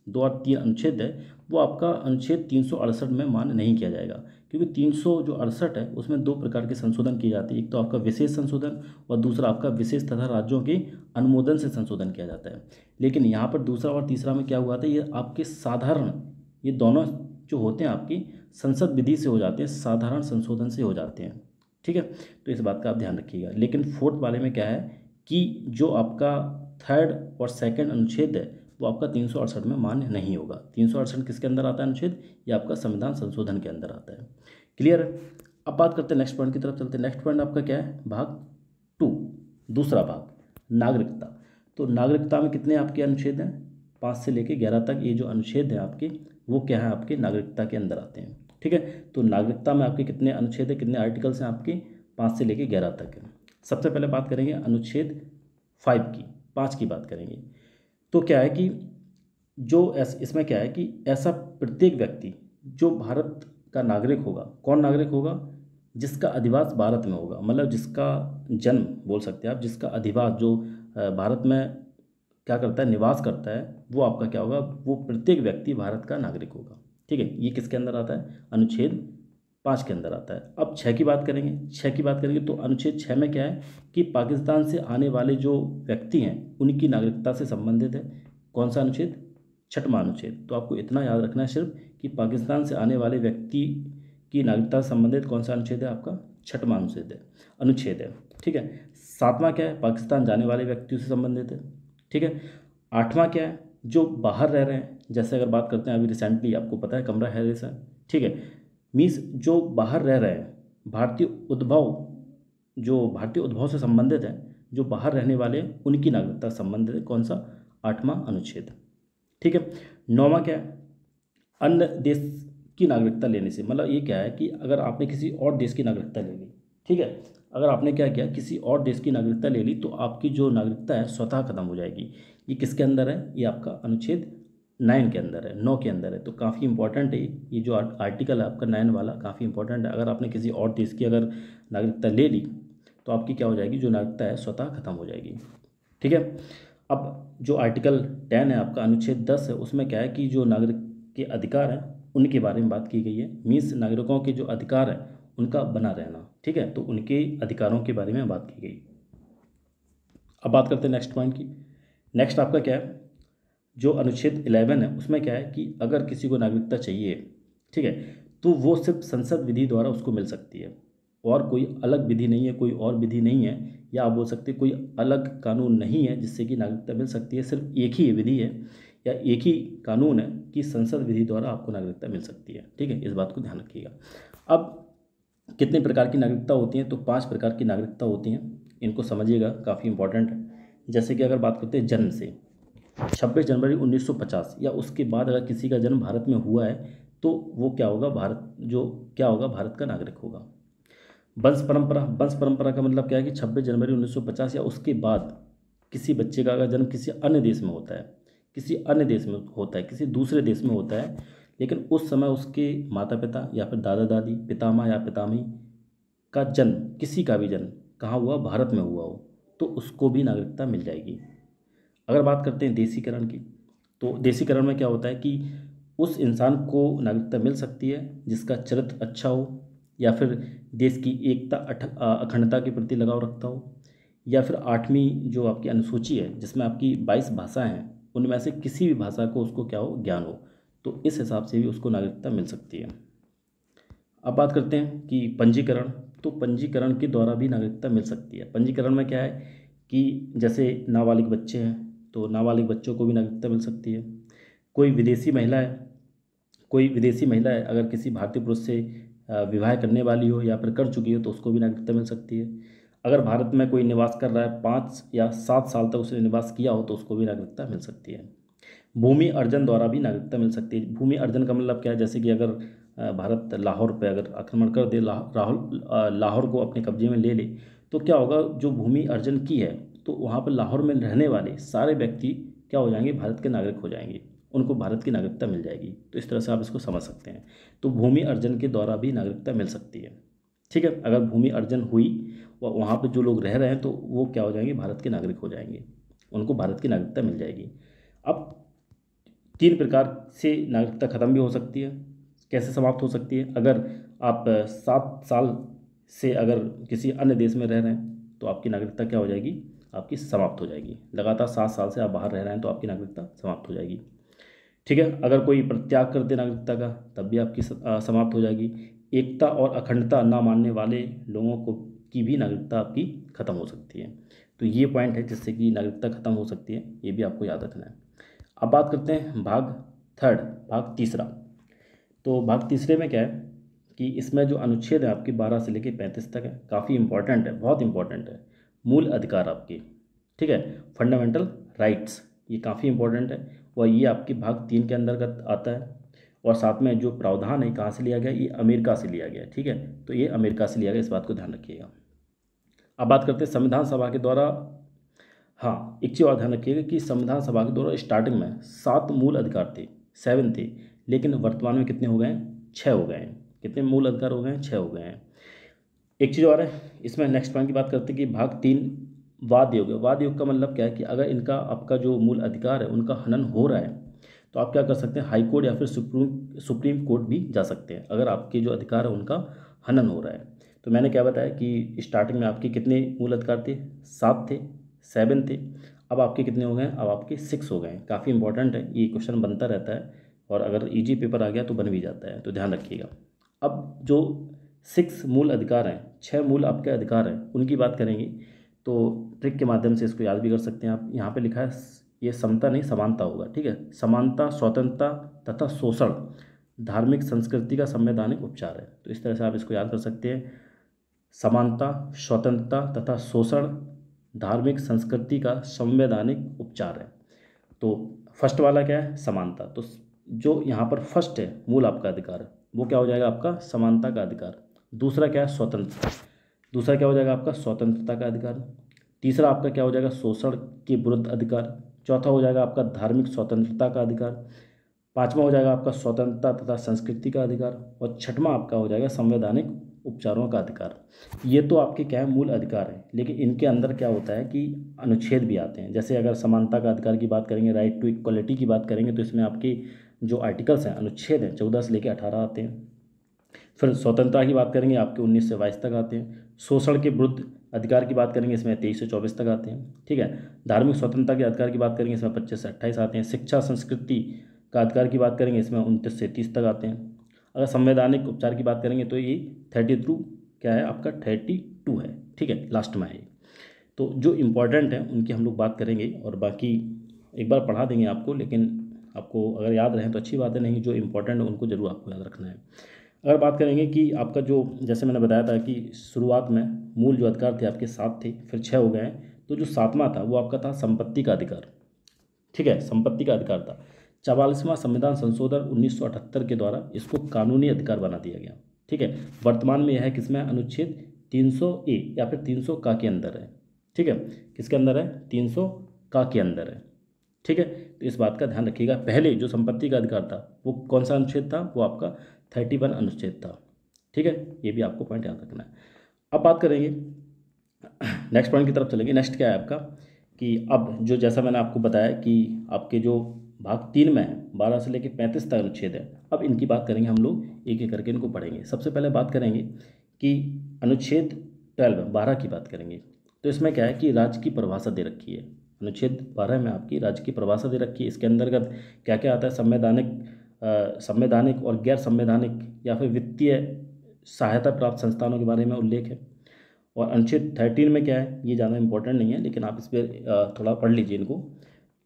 2 और 3 अनुच्छेद है, वो आपका अनुच्छेद 368 में मान्य नहीं किया जाएगा, क्योंकि 368 है उसमें 2 प्रकार के संशोधन किए जाते हैं। एक तो आपका विशेष संशोधन और दूसरा आपका विशेष तथा राज्यों के अनुमोदन से संशोधन किया जाता है। लेकिन यहाँ पर दूसरा और तीसरा में क्या हुआ था, ये आपके साधारण, ये दोनों जो होते हैं आपकी संसद विधि से हो जाते हैं, साधारण संशोधन से हो जाते हैं। ठीक है, तो इस बात का आप ध्यान रखिएगा। लेकिन फोर्थ वाले में क्या है कि जो आपका थर्ड और सेकंड अनुच्छेद है वो आपका 368 में मान्य नहीं होगा। 368 किसके अंदर आता है अनुच्छेद, ये आपका संविधान संशोधन के अंदर आता है। क्लियर है। अब बात करते हैं नेक्स्ट पॉइंट की तरफ चलते हैं। नेक्स्ट पॉइंट आपका क्या है, भाग 2, दूसरा भाग, नागरिकता। तो नागरिकता में कितने आपके अनुच्छेद हैं, 5 से लेकर 11 तक ये जो अनुच्छेद हैं आपके, वो क्या है आपके नागरिकता के अंदर आते हैं। ठीक है, तो नागरिकता में आपके कितने अनुच्छेद है, कितने आर्टिकल्स हैं आपके, 5 से लेकर 11 तक है। सबसे पहले बात करेंगे अनुच्छेद 5 की, 5 की बात करेंगे। तो क्या है कि जो इसमें क्या है कि ऐसा प्रत्येक व्यक्ति जो भारत का नागरिक होगा, कौन नागरिक होगा, जिसका अधिवास भारत में होगा, मतलब जिसका जन्म बोल सकते हैं आप, जिसका अधिवास जो भारत में क्या करता है, निवास करता है, वो आपका क्या होगा, वो प्रत्येक व्यक्ति भारत का नागरिक होगा। ठीक है, ये किसके अंदर आता है, अनुच्छेद 5 के अंदर आता है। अब 6 की बात करेंगे। 6 की बात करेंगे तो अनुच्छेद 6 में क्या है कि पाकिस्तान से आने वाले जो व्यक्ति हैं उनकी नागरिकता से संबंधित है। कौन सा अनुच्छेद, 6वां अनुच्छेद। तो आपको इतना याद रखना है सिर्फ कि पाकिस्तान से आने वाले व्यक्ति की नागरिकता से संबंधित कौन सा अनुच्छेद है, आपका 6वां अनुच्छेद है। ठीक है, 7वां क्या है, पाकिस्तान जाने वाले व्यक्तियों से संबंधित है। ठीक है, 8वां क्या है, जो बाहर रह रहे हैं, जैसे अगर बात करते हैं अभी रिसेंटली आपको पता है कमला हैरिस है। ठीक है, मीन्स जो बाहर रह रहे हैं, भारतीय उद्भव, जो भारतीय उद्भव से संबंधित है, जो बाहर रहने वाले हैं उनकी नागरिकता से संबंधित है। कौन सा, 8वां अनुच्छेद। ठीक है, 9वां क्या है, अन्य देश की नागरिकता लेने से, मतलब ये क्या है कि अगर आपने किसी और देश की नागरिकता ले ली, ठीक है, अगर आपने क्या किया, किसी और देश की नागरिकता ले ली, तो आपकी जो नागरिकता है स्वतः खत्म हो जाएगी। ये किसके अंदर है, ये आपका अनुच्छेद 9 के अंदर है, 9 के अंदर है। तो काफ़ी इंपॉर्टेंट है ये जो आर्टिकल है आपका 9 वाला, काफ़ी इंपॉर्टेंट है। अगर आपने किसी और देश की अगर नागरिकता ले ली तो आपकी क्या हो जाएगी, जो नागरिकता है स्वतः खत्म हो जाएगी। ठीक है, अब जो आर्टिकल 10 है आपका, अनुच्छेद 10 है, उसमें क्या है कि जो नागरिक के अधिकार हैं उनके बारे में बात की गई है। मीन्स नागरिकों के जो अधिकार है उनका बना रहना। ठीक है, तो उनके अधिकारों के बारे में बात की गई। अब बात करते हैं नेक्स्ट पॉइंट की। नेक्स्ट आपका क्या है, जो अनुच्छेद 11 है उसमें क्या है कि अगर किसी को नागरिकता चाहिए, ठीक है, तो वो सिर्फ संसद विधि द्वारा उसको मिल सकती है, और कोई अलग विधि नहीं है, कोई और विधि नहीं है, या आप बोल सकते हैं कोई अलग कानून नहीं है जिससे कि नागरिकता मिल सकती है। सिर्फ एक ही विधि है या एक ही कानून है कि संसद विधि द्वारा आपको नागरिकता मिल सकती है। ठीक है, इस बात को ध्यान रखिएगा। अब कितने प्रकार की नागरिकता होती हैं, तो 5 प्रकार की नागरिकता होती हैं। इनको समझिएगा, काफ़ी इंपॉर्टेंट है। जैसे कि अगर बात करते हैं जन्म से, 26 जनवरी 1950 या उसके बाद अगर किसी का जन्म भारत में हुआ है तो वो क्या होगा, भारत का नागरिक होगा। वंश परंपरा का मतलब क्या है कि 26 जनवरी 1950 या उसके बाद किसी बच्चे का अगर जन्म किसी अन्य देश में होता है, किसी दूसरे देश में होता है, लेकिन उस समय उसके माता पिता या फिर दादा दादी, पितामह या पितामही का जन्म, किसी का भी जन्म कहाँ हुआ, भारत में हुआ हो, तो उसको भी नागरिकता मिल जाएगी। अगर बात करते हैं देशीकरण की, तो देशीकरण में क्या होता है कि उस इंसान को नागरिकता मिल सकती है जिसका चरित्र अच्छा हो, या फिर देश की एकता अखंडता के प्रति लगाव रखता हो, या फिर 8वीं जो आपकी अनुसूची है जिसमें आपकी 22 भाषाएं हैं उनमें से किसी भी भाषा को उसको क्या हो, ज्ञान हो, तो इस हिसाब से भी उसको नागरिकता मिल सकती है। अब बात करते हैं कि पंजीकरण, तो पंजीकरण के द्वारा भी नागरिकता मिल सकती है। पंजीकरण में क्या है कि जैसे नाबालिग बच्चे हैं तो नाबालिग बच्चों को भी नागरिकता मिल सकती है। कोई विदेशी महिला है अगर किसी भारतीय पुरुष से विवाह करने वाली हो या फिर कर चुकी हो तो उसको भी नागरिकता मिल सकती है। अगर भारत में कोई निवास कर रहा है, 5 या 7 साल तक उसने निवास किया हो, तो उसको भी नागरिकता मिल सकती है। भूमि अर्जन द्वारा भी नागरिकता मिल सकती है। भूमि अर्जन का मतलब क्या है, जैसे कि अगर भारत लाहौर पे अगर आक्रमण कर दे, लाहौर को अपने कब्जे में ले ले, तो क्या होगा, जो भूमि अर्जन की है तो वहाँ पर लाहौर में रहने वाले सारे व्यक्ति क्या हो जाएंगे, भारत के नागरिक हो जाएंगे, उनको भारत की नागरिकता मिल जाएगी। तो इस तरह से आप इसको समझ सकते हैं। तो भूमि अर्जन के द्वारा भी नागरिकता मिल सकती है। ठीक है, अगर भूमि अर्जन हुई वहाँ पे जो लोग रह रहे हैं तो वो क्या हो जाएंगे, भारत के नागरिक हो जाएंगे, उनको भारत की नागरिकता मिल जाएगी। अब 3 प्रकार से नागरिकता ख़त्म भी हो सकती है। कैसे समाप्त हो सकती है? अगर आप 7 साल से अगर किसी अन्य देश में रह रहे हैं तो आपकी नागरिकता क्या हो जाएगी, आपकी समाप्त हो जाएगी। लगातार 7 साल से आप बाहर रह रहे हैं तो आपकी नागरिकता समाप्त हो जाएगी। ठीक है, अगर कोई परित्याग कर दे नागरिकता का तब भी आपकी समाप्त हो जाएगी। एकता और अखंडता ना मानने वाले लोगों को की भी नागरिकता आपकी ख़त्म हो सकती है। तो ये पॉइंट है जिससे कि नागरिकता ख़त्म हो सकती है, ये भी आपको याद रखना है। अब बात करते हैं भाग थर्ड, भाग तीसरा। तो भाग तीसरे में क्या है कि इसमें जो अनुच्छेद है आपके 12 से लेकर 35 तक है, काफ़ी इंपॉर्टेंट है, बहुत इंपॉर्टेंट है। मूल अधिकार आपके, ठीक है, फंडामेंटल राइट्स, ये काफ़ी इंपॉर्टेंट है और ये आपके भाग 3 के अंतर्गत आता है। और साथ में जो प्रावधान है कहाँ से लिया गया, ये अमेरिका से लिया गया, ठीक है, तो ये अमेरिका से लिया गया, इस बात को ध्यान रखिएगा। अब बात करते हैं संविधान सभा के द्वारा। हाँ, एक चीज़ और ध्यान रखिएगा कि संविधान सभा के द्वारा स्टार्टिंग में 7 मूल अधिकार थे, 7 थे, लेकिन वर्तमान में कितने हो गए हैं, 6 हो गए हैं। कितने मूल अधिकार हो गए हैं, 6 हो गए हैं। एक चीज़ और है इसमें, नेक्स्ट पॉइंट की बात करते हैं कि भाग 3 वाद योग है। वाद योग का मतलब क्या है कि अगर इनका आपका जो मूल अधिकार है उनका हनन हो रहा है तो आप क्या कर सकते हैं, हाई कोर्ट या फिर सुप्रीम कोर्ट भी जा सकते हैं अगर आपके जो अधिकार है उनका हनन हो रहा है। तो मैंने क्या बताया कि स्टार्टिंग में आपके कितने मूल अधिकार थे, 7 थे, 7 थे, अब आपके कितने हो गए, अब आपके 6 हो गए हैं। काफ़ी इंपॉर्टेंट है, ये क्वेश्चन बनता रहता है और अगर इजी पेपर आ गया तो बन भी जाता है, तो ध्यान रखिएगा। अब जो 6 मूल अधिकार हैं, 6 मूल आपके अधिकार हैं, उनकी बात करेंगे तो ट्रिक के माध्यम से इसको याद भी कर सकते हैं आप। यहाँ पे लिखा है, ये समता नहीं समानता होगा, ठीक है। समानता, स्वतंत्रता तथा शोषण धार्मिक संस्कृति का संवैधानिक उपचार है, तो इस तरह से आप इसको याद कर सकते हैं। समानता, स्वतंत्रता तथा शोषण धार्मिक संस्कृति का संवैधानिक उपचार है। तो फर्स्ट वाला क्या है, समानता। तो जो यहाँ पर फर्स्ट है मूल आपका अधिकार, वो क्या हो जाएगा, आपका समानता का अधिकार। दूसरा क्या है, स्वतंत्रता। दूसरा क्या हो जाएगा, आपका स्वतंत्रता का अधिकार। तीसरा आपका क्या हो जाएगा, शोषण के विरुद्ध अधिकार। चौथा हो जाएगा आपका धार्मिक स्वतंत्रता का अधिकार। पांचवा हो जाएगा आपका स्वतंत्रता तथा संस्कृति का अधिकार। और छठवां आपका हो जाएगा संवैधानिक उपचारों का अधिकार। ये तो आपके क्या है, मूल अधिकार है, लेकिन इनके अंदर क्या होता है कि अनुच्छेद भी आते हैं। जैसे अगर समानता का अधिकार की बात करेंगे, राइट टू इक्वलिटी की बात करेंगे, तो इसमें आपके जो आर्टिकल्स हैं, अनुच्छेद हैं, 14 से लेकर 18 आते हैं। फिर स्वतंत्रता की बात करेंगे, आपके 19 से 22 तक आते हैं। शोषण के विरुद्ध अधिकार की बात करेंगे, इसमें 23 से 24 तक आते हैं, ठीक है। धार्मिक स्वतंत्रता के अधिकार की बात करेंगे, इसमें 25 से 28 आते हैं। शिक्षा संस्कृति का अधिकार की बात करेंगे, इसमें 29 से 30 तक आते हैं। अगर संवैधानिक उपचार की बात करेंगे तो ये 32 क्या है, आपका 32 है, ठीक है, लास्ट में है। तो जो इम्पोर्टेंट है उनकी हम लोग बात करेंगे और बाकी एक बार पढ़ा देंगे आपको, लेकिन आपको अगर याद रहें तो अच्छी बात है, नहीं जो इम्पोर्टेंट है उनको जरूर आपको याद रखना है। अगर बात करेंगे कि आपका जो, जैसे मैंने बताया था कि शुरुआत में मूल जो अधिकार थे आपके 7 थे, फिर 6 हो गए हैं, तो जो 7वां था वो आपका था संपत्ति का अधिकार, ठीक है, संपत्ति का अधिकार था। 44वां संविधान संशोधन 1978 के द्वारा इसको कानूनी अधिकार बना दिया गया, ठीक है। वर्तमान में यह है किसमें, अनुच्छेद 300A या फिर 300 का के अंदर है, ठीक है। किसके अंदर है, 300 का के अंदर है, ठीक है। तो इस बात का ध्यान रखिएगा। पहले जो संपत्ति का अधिकार था वो कौन सा अनुच्छेद था, वो आपका 31 अनुच्छेद था, ठीक है, ये भी आपको पॉइंट याद रखना है। अब बात करेंगे नेक्स्ट पॉइंट की तरफ चलेंगे। नेक्स्ट क्या है आपका कि अब जो, जैसा मैंने आपको बताया कि आपके जो भाग 3 में है 12 से लेकर 35 तक अनुच्छेद है, अब इनकी बात करेंगे, हम लोग एक एक करके इनको पढ़ेंगे। सबसे पहले बात करेंगे कि अनुच्छेद 12 की बात करेंगे। तो इसमें क्या है कि राज्य की परिभाषा दे रखी है। अनुच्छेद 12 में आपकी राज्य की परिभाषा दे रखी है। इसके अंतर्गत क्या क्या आता है, संवैधानिक और गैर संवैधानिक या फिर वित्तीय सहायता प्राप्त संस्थानों के बारे में उल्लेख है। और अनुच्छेद 13 में क्या है, ये ज़्यादा इंपॉर्टेंट नहीं है, लेकिन आप इस पर थोड़ा पढ़ लीजिए इनको।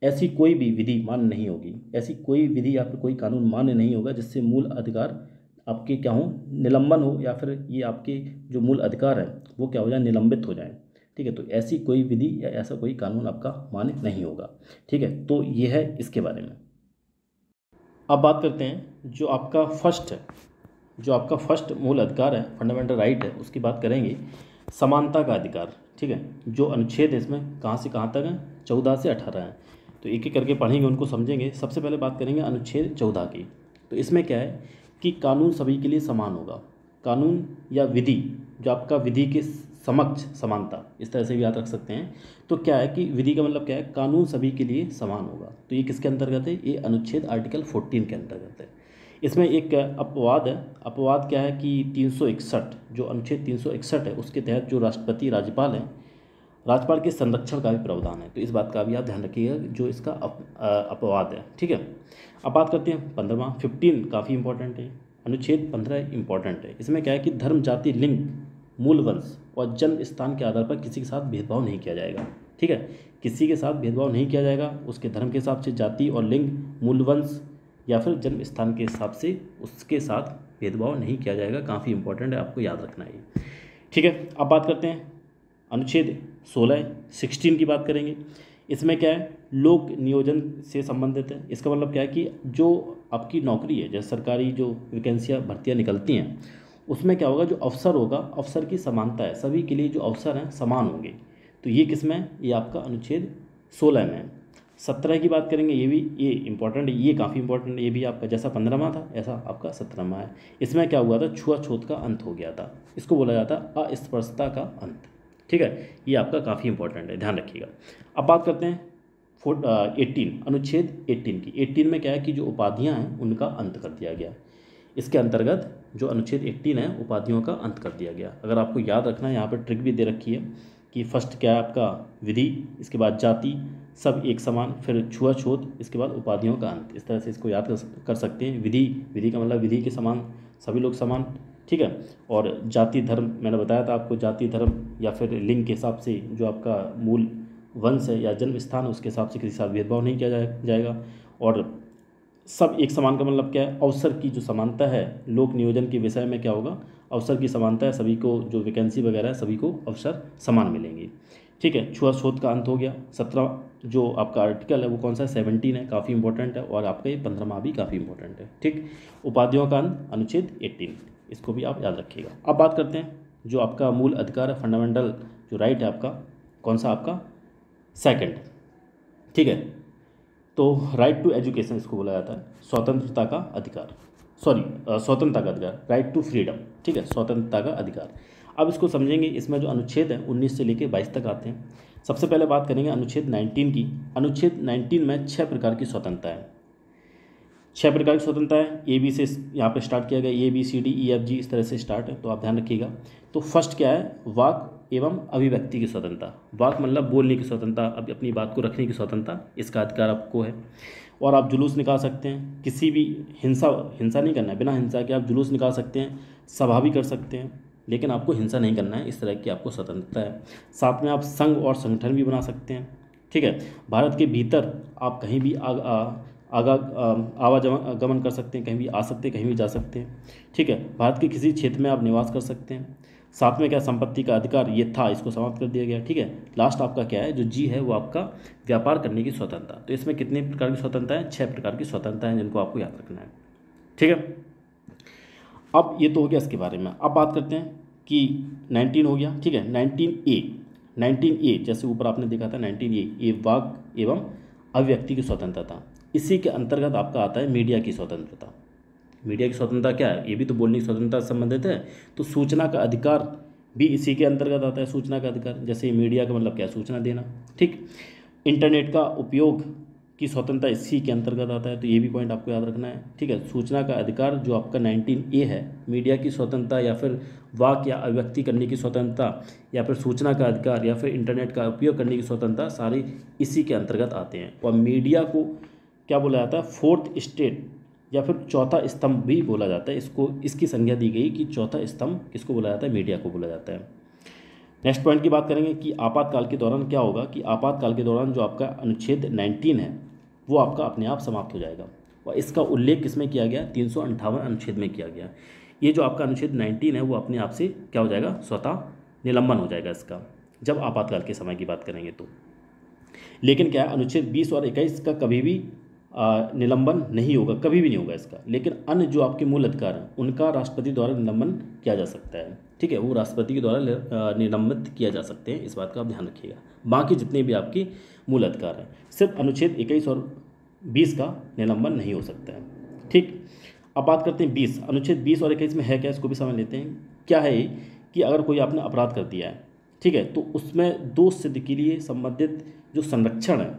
ऐसी कोई भी विधि मान्य नहीं होगी, ऐसी कोई विधि या फिर कोई कानून मान्य नहीं होगा जिससे मूल अधिकार आपके क्या हो, निलंबन हो, या फिर ये आपके जो मूल अधिकार है वो क्या हो जाए, निलंबित हो जाए, ठीक है। तो ऐसी कोई विधि या ऐसा कोई कानून आपका मान्य नहीं होगा, ठीक है। तो ये है इसके बारे में। अब बात करते हैं जो आपका फर्स्ट मूल अधिकार है, फंडामेंटल राइट है, उसकी बात करेंगे। समानता का अधिकार, ठीक है। जो अनुच्छेद है इसमें कहाँ से कहाँ तक है, 14 से 18 है। तो एक एक करके पढ़ेंगे, उनको समझेंगे। सबसे पहले बात करेंगे अनुच्छेद 14 की। तो इसमें क्या है कि कानून सभी के लिए समान होगा। कानून या विधि, जो आपका विधि के समक्ष समानता, इस तरह से भी याद रख सकते हैं। तो क्या है कि विधि का मतलब क्या है, कानून सभी के लिए समान होगा। तो ये किसके अंतर्गत है, ये अनुच्छेद आर्टिकल 14 के अंतर्गत है। इसमें एक अपवाद है, अपवाद क्या है कि 361 जो अनुच्छेद 361 है उसके तहत जो राष्ट्रपति राज्यपाल हैं, राज्यपाल के संरक्षण का भी प्रावधान है। तो इस बात का भी आप ध्यान रखिएगा जो इसका अपवाद है, ठीक है। अब बात करते हैं 15वां, 15 काफ़ी इंपॉर्टेंट है, अनुच्छेद 15 इंपॉर्टेंट है। इसमें क्या है कि धर्म, जाति, लिंग, मूल वंश और जन्म स्थान के आधार पर किसी के साथ भेदभाव नहीं किया जाएगा, ठीक है। किसी के साथ भेदभाव नहीं किया जाएगा, उसके धर्म के हिसाब से, जाति और लिंग, मूल वंश या फिर जन्म स्थान के हिसाब से उसके साथ भेदभाव नहीं किया जाएगा। काफ़ी इंपॉर्टेंट है, आपको याद रखना है, ठीक है। अब बात करते हैं अनुच्छेद 16 की बात करेंगे। इसमें क्या है, लोक नियोजन से संबंधित है। इसका मतलब क्या है कि जो आपकी नौकरी है, जैसे सरकारी जो वैकेंसियाँ भर्तियाँ निकलती हैं, उसमें क्या होगा, जो अवसर होगा, अवसर की समानता है, सभी के लिए जो अवसर हैं समान होंगे। तो ये किस में है, ये आपका अनुच्छेद 16 में है। 17 की बात करेंगे, ये इंपॉर्टेंट है, ये काफ़ी इंपॉर्टेंट है। ये भी आपका जैसा 15वां था ऐसा आपका 17वां है। इसमें क्या हुआ था, छुआछूत का अंत हो गया था, इसको बोला जाता है अस्पृश्यता का अंत, ठीक है। ये आपका काफ़ी इंपॉर्टेंट है, ध्यान रखिएगा। अब बात करते हैं 18, अनुच्छेद 18 की। 18 में क्या है कि जो उपाधियां हैं उनका अंत कर दिया गया। इसके अंतर्गत जो अनुच्छेद 18 है, उपाधियों का अंत कर दिया गया। अगर आपको याद रखना है, यहाँ पर ट्रिक भी दे रखी है कि फर्स्ट क्या है आपका विधि, इसके बाद जाति, सब एक समान, फिर छुआछूत, इसके बाद उपाधियों का अंत। इस तरह से इसको याद कर सकते हैं। विधि का मतलब विधि के समान, सभी लोग समान, ठीक है। और जाति धर्म, मैंने बताया था आपको, जाति धर्म या फिर लिंग के हिसाब से जो आपका मूल वंश है या जन्म स्थान है उसके हिसाब से किसी साथ भेदभाव नहीं किया जाएगा। और सब एक समान का मतलब क्या है, अवसर की जो समानता है, लोक नियोजन के विषय में क्या होगा, अवसर की समानता है, सभी को जो वैकेंसी वगैरह है सभी को अवसर समान मिलेंगे, ठीक है। छुआछूत का अंत हो गया। 17 जो आपका आर्टिकल है वो कौन सा है, 17 है, काफ़ी इंपॉर्टेंट है। और आपका ये 15वां भी काफ़ी इंपॉर्टेंट है, ठीक। उपाधियों का अंत अनुच्छेद 18, इसको भी आप याद रखिएगा। अब बात करते हैं जो आपका मूल अधिकार है, फंडामेंटल जो राइट है आपका, कौन सा आपका, सेकंड, ठीक है। तो राइट टू एजुकेशन इसको बोला जाता है, स्वतंत्रता का अधिकार, स्वतंत्रता का अधिकार, राइट टू फ्रीडम, ठीक है, स्वतंत्रता का अधिकार। अब इसको समझेंगे। इसमें जो अनुच्छेद है 19 से लेकर 22 तक आते हैं। सबसे पहले बात करेंगे अनुच्छेद 19 की। अनुच्छेद 19 में 6 प्रकार की स्वतंत्रता है, 6 प्रकार की स्वतंत्रता है। ए बी से यहाँ पे स्टार्ट किया गया, ABCDEFG इस तरह से स्टार्ट है, तो आप ध्यान रखिएगा। तो फर्स्ट क्या है, वाक एवं अभिव्यक्ति की स्वतंत्रता। वाक मतलब बोलने की स्वतंत्रता, अपनी बात को रखने की स्वतंत्रता, इसका अधिकार आपको है। और आप जुलूस निकाल सकते हैं, किसी भी हिंसा नहीं करना है, बिना हिंसा के आप जुलूस निकाल सकते हैं, सभा भी कर सकते हैं, लेकिन आपको हिंसा नहीं करना है, इस तरह की आपको स्वतंत्रता है। साथ में आप संघ और संगठन भी बना सकते हैं, ठीक है। भारत के भीतर आप कहीं भी आवागमन कर सकते हैं, कहीं भी आ सकते हैं, कहीं भी जा सकते हैं, ठीक है। भारत के किसी क्षेत्र में आप निवास कर सकते हैं। साथ में क्या, संपत्ति का अधिकार, ये था, इसको समाप्त कर दिया गया, ठीक है। लास्ट आपका क्या है, जो जी है वो आपका व्यापार करने की स्वतंत्रता। तो इसमें कितने प्रकार की स्वतंत्रता है, 6 प्रकार की स्वतंत्रता है, जिनको आपको याद रखना है, ठीक है। अब ये तो हो गया इसके बारे में। अब बात करते हैं कि 19 हो गया, ठीक है। 19A जैसे ऊपर आपने देखा था 19A, ये वाक एवं अभिव्यक्ति की स्वतंत्रता। इसी के अंतर्गत आपका आता है मीडिया की स्वतंत्रता। मीडिया की स्वतंत्रता क्या है, ये भी तो बोलने की स्वतंत्रता से संबंधित है। तो सूचना का अधिकार भी इसी के अंतर्गत आता है, सूचना का अधिकार। जैसे मीडिया का मतलब क्या है, सूचना देना, ठीक। इंटरनेट का उपयोग की स्वतंत्रता इसी के अंतर्गत आता है, तो ये भी पॉइंट आपको याद रखना है, ठीक है। सूचना का अधिकार जो आपका 19A है, मीडिया की स्वतंत्रता या फिर वाक या अभिव्यक्ति करने की स्वतंत्रता या फिर सूचना का अधिकार या फिर इंटरनेट का उपयोग करने की स्वतंत्रता, सारी इसी के अंतर्गत आते हैं। और मीडिया को क्या बोला जाता है, फोर्थ स्टेट या फिर चौथा स्तंभ भी बोला जाता है। इसको इसकी संज्ञा दी गई कि चौथा स्तंभ किसको बोला जाता है, मीडिया को बोला जाता है। नेक्स्ट पॉइंट की बात करेंगे कि आपातकाल के दौरान क्या होगा, कि आपातकाल के दौरान जो आपका अनुच्छेद 19 है वो आपका अपने आप समाप्त हो जाएगा। और इसका उल्लेख किसमें किया गया, 358 अनुच्छेद में किया गया। ये जो आपका अनुच्छेद 19 है वो अपने आप से क्या हो जाएगा, स्वतः निलंबन हो जाएगा इसका, जब आपातकाल के समय की बात करेंगे तो। लेकिन क्या है, अनुच्छेद 20 और 21 का कभी भी निलंबन नहीं होगा, कभी भी नहीं होगा इसका। लेकिन अन्य जो आपके मूल अधिकार हैं उनका राष्ट्रपति द्वारा निलंबन किया जा सकता है, ठीक है। वो राष्ट्रपति के द्वारा निलंबित किया जा सकते हैं, इस बात का आप ध्यान रखिएगा। बाकी जितने भी आपकी मूल अधिकार हैं, सिर्फ अनुच्छेद 21 और 20 का निलंबन नहीं हो सकता है, ठीक। अब बात करते हैं 20, अनुच्छेद 20 और 21 में है क्या, इसको भी समझ लेते हैं। क्या है कि अगर कोई आपने अपराध कर दिया है, ठीक है। तो उसमें दोष सिद्ध के लिए संबंधित जो संरक्षण है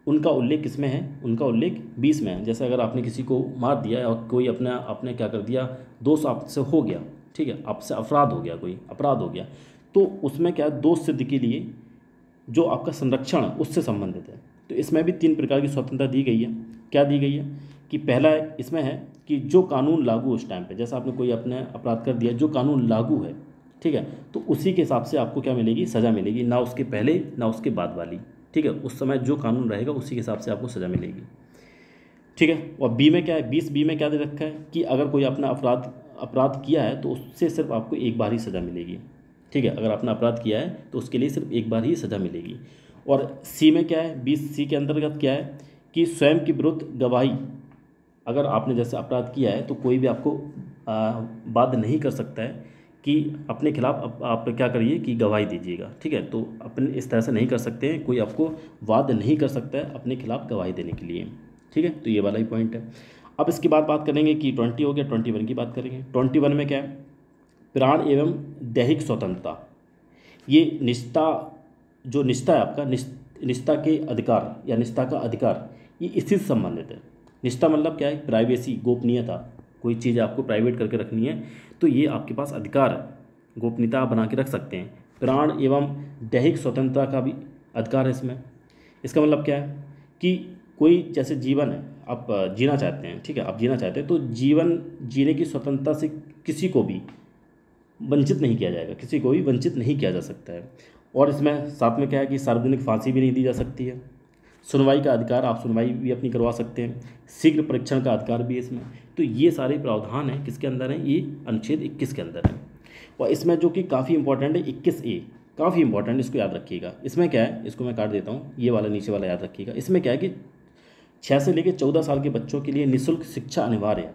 उनका उल्लेख किसमें है, उनका उल्लेख 20 में है। जैसे अगर आपने किसी को मार दिया और कोई आपने क्या कर दिया, दोष आपसे हो गया, ठीक है, आपसे अपराध हो गया, कोई अपराध हो गया, तो उसमें क्या दोष सिद्ध के लिए जो आपका संरक्षण है उससे संबंधित है। तो इसमें भी 3 प्रकार की स्वतंत्रता दी गई है। क्या दी गई है कि पहला इसमें है कि जो कानून लागू उस टाइम पे, जैसा आपने कोई अपने अपराध कर दिया, जो कानून लागू है, ठीक है, तो उसी के हिसाब से आपको क्या मिलेगी, सज़ा मिलेगी, ना उसके पहले ना उसके बाद वाली, ठीक है। उस समय जो कानून रहेगा उसी के हिसाब से आपको सज़ा मिलेगी, ठीक है। और बी में क्या है, 20 बी में क्या दे रखा है कि अगर कोई अपना अपराध किया है तो उससे सिर्फ आपको एक बार ही सज़ा मिलेगी, ठीक है। अगर आपने अपराध किया है तो उसके लिए सिर्फ एक बार ही सज़ा मिलेगी। और सी में क्या है, 20C के अंतर्गत क्या है कि स्वयं के विरुद्ध गवाही, अगर आपने जैसे अपराध किया है तो कोई भी आपको बाध्य नहीं कर सकता है कि अपने खिलाफ आप क्या करिए कि गवाही दीजिएगा, ठीक है। तो अपने इस तरह से नहीं कर सकते हैं, कोई आपको बाध्य नहीं कर सकता है अपने खिलाफ गवाही देने के लिए, ठीक है। तो ये वाला ही पॉइंट है। अब इसके बाद बात करेंगे कि 20 हो गया, 21 की बात करेंगे। 21 में क्या है, प्राण एवं दैहिक स्वतंत्रता। ये निष्ठा, जो निष्ठा है आपका, निष्ठा के अधिकार या निष्ठा का अधिकार, ये इसी से संबंधित है। निष्ठा मतलब क्या है, प्राइवेसी, गोपनीयता, कोई चीज़ आपको प्राइवेट करके रखनी है तो ये आपके पास अधिकार है, गोपनीयता बना के रख सकते हैं। प्राण एवं दैहिक स्वतंत्रता का भी अधिकार है इसमें। इसका मतलब क्या है कि कोई जैसे जीवन है, आप जीना चाहते हैं, ठीक है, आप जीना चाहते हैं तो जीवन जीने की स्वतंत्रता से किसी को भी वंचित नहीं किया जाएगा, किसी को भी वंचित नहीं किया जा सकता है। और इसमें साथ में क्या है कि सार्वजनिक फांसी भी नहीं दी जा सकती है। सुनवाई का अधिकार, आप सुनवाई भी अपनी करवा सकते हैं। शीघ्र परीक्षण का अधिकार भी है इसमें। तो ये सारे प्रावधान हैं किसके अंदर हैं, ये अनुच्छेद 21 के अंदर है। और इसमें जो कि काफ़ी इंपॉर्टेंट है 21A, काफ़ी इंपॉर्टेंट, इसको याद रखिएगा। इसमें क्या है, इसको मैं काट देता हूँ, ये वाला नीचे वाला याद रखिएगा। इसमें क्या है कि 6 से लेकर 14 साल के बच्चों के लिए निःशुल्क शिक्षा अनिवार्य है।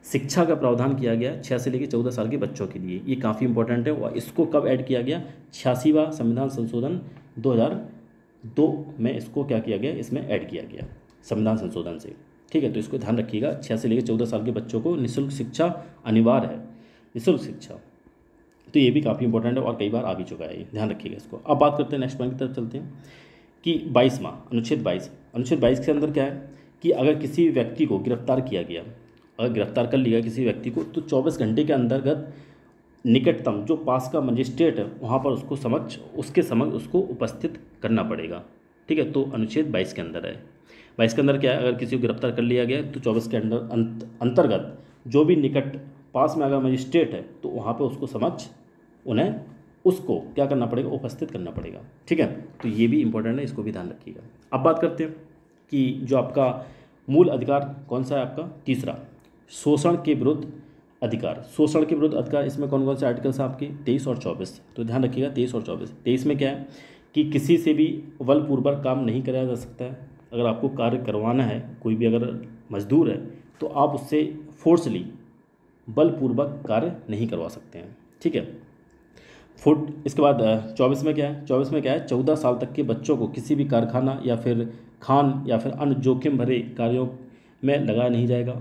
शिक्षा का प्रावधान किया गया 6 से लेकर 14 साल के बच्चों के लिए, ये काफ़ी इंपॉर्टेंट है। और इसको कब ऐड किया गया, 86वां संविधान संशोधन 2002 में इसको क्या किया गया, इसमें ऐड किया गया संविधान संशोधन से, ठीक है। तो इसको ध्यान रखिएगा, 6 से लेकर 14 साल के बच्चों को निःशुल्क शिक्षा अनिवार्य है, निःशुल्क शिक्षा। तो ये भी काफ़ी इंपॉर्टेंट है और कई बार आ भी चुका है, ये ध्यान रखिएगा इसको। अब बात करते हैं नेक्स्ट पॉइंट की तरफ चलते हैं कि 22वां अनुच्छेद 22, अनुच्छेद 22 के अंदर क्या है कि अगर किसी व्यक्ति को गिरफ्तार किया गया, अगर गिरफ्तार कर लिया किसी व्यक्ति को, तो 24 घंटे के अंतर्गत निकटतम जो पास का मजिस्ट्रेट है वहाँ पर उसके समक्ष उसको उपस्थित करना पड़ेगा, ठीक है। तो अनुच्छेद 22 के अंदर है। 22 के अंदर क्या है, अगर किसी को गिरफ्तार कर लिया गया तो 24 के अंतर्गत जो भी निकट पास में अगर मजिस्ट्रेट है तो वहाँ पर उसको समक्ष उसको क्या करना पड़ेगा, उपस्थित करना पड़ेगा, ठीक है। तो ये भी इंपॉर्टेंट है, इसको भी ध्यान रखिएगा। अब बात करते हैं कि जो आपका मूल अधिकार कौन सा है, आपका तीसरा, शोषण के विरुद्ध अधिकार। शोषण के विरुद्ध अधिकार, इसमें कौन कौन से आर्टिकल्स हैं आपके, 23 और 24। तो ध्यान रखिएगा 23 और 24। 23 में क्या है कि किसी से भी बलपूर्वक काम नहीं कराया जा सकता है। अगर आपको कार्य करवाना है, कोई भी अगर मजदूर है तो आप उससे फोर्सली बलपूर्वक कार्य नहीं करवा सकते हैं, ठीक है। इसके बाद 24 में क्या है, 24 में क्या है, 14 साल तक के बच्चों को किसी भी कारखाना या फिर खान या फिर अन्य जोखिम भरे कार्यों में लगाया नहीं जाएगा।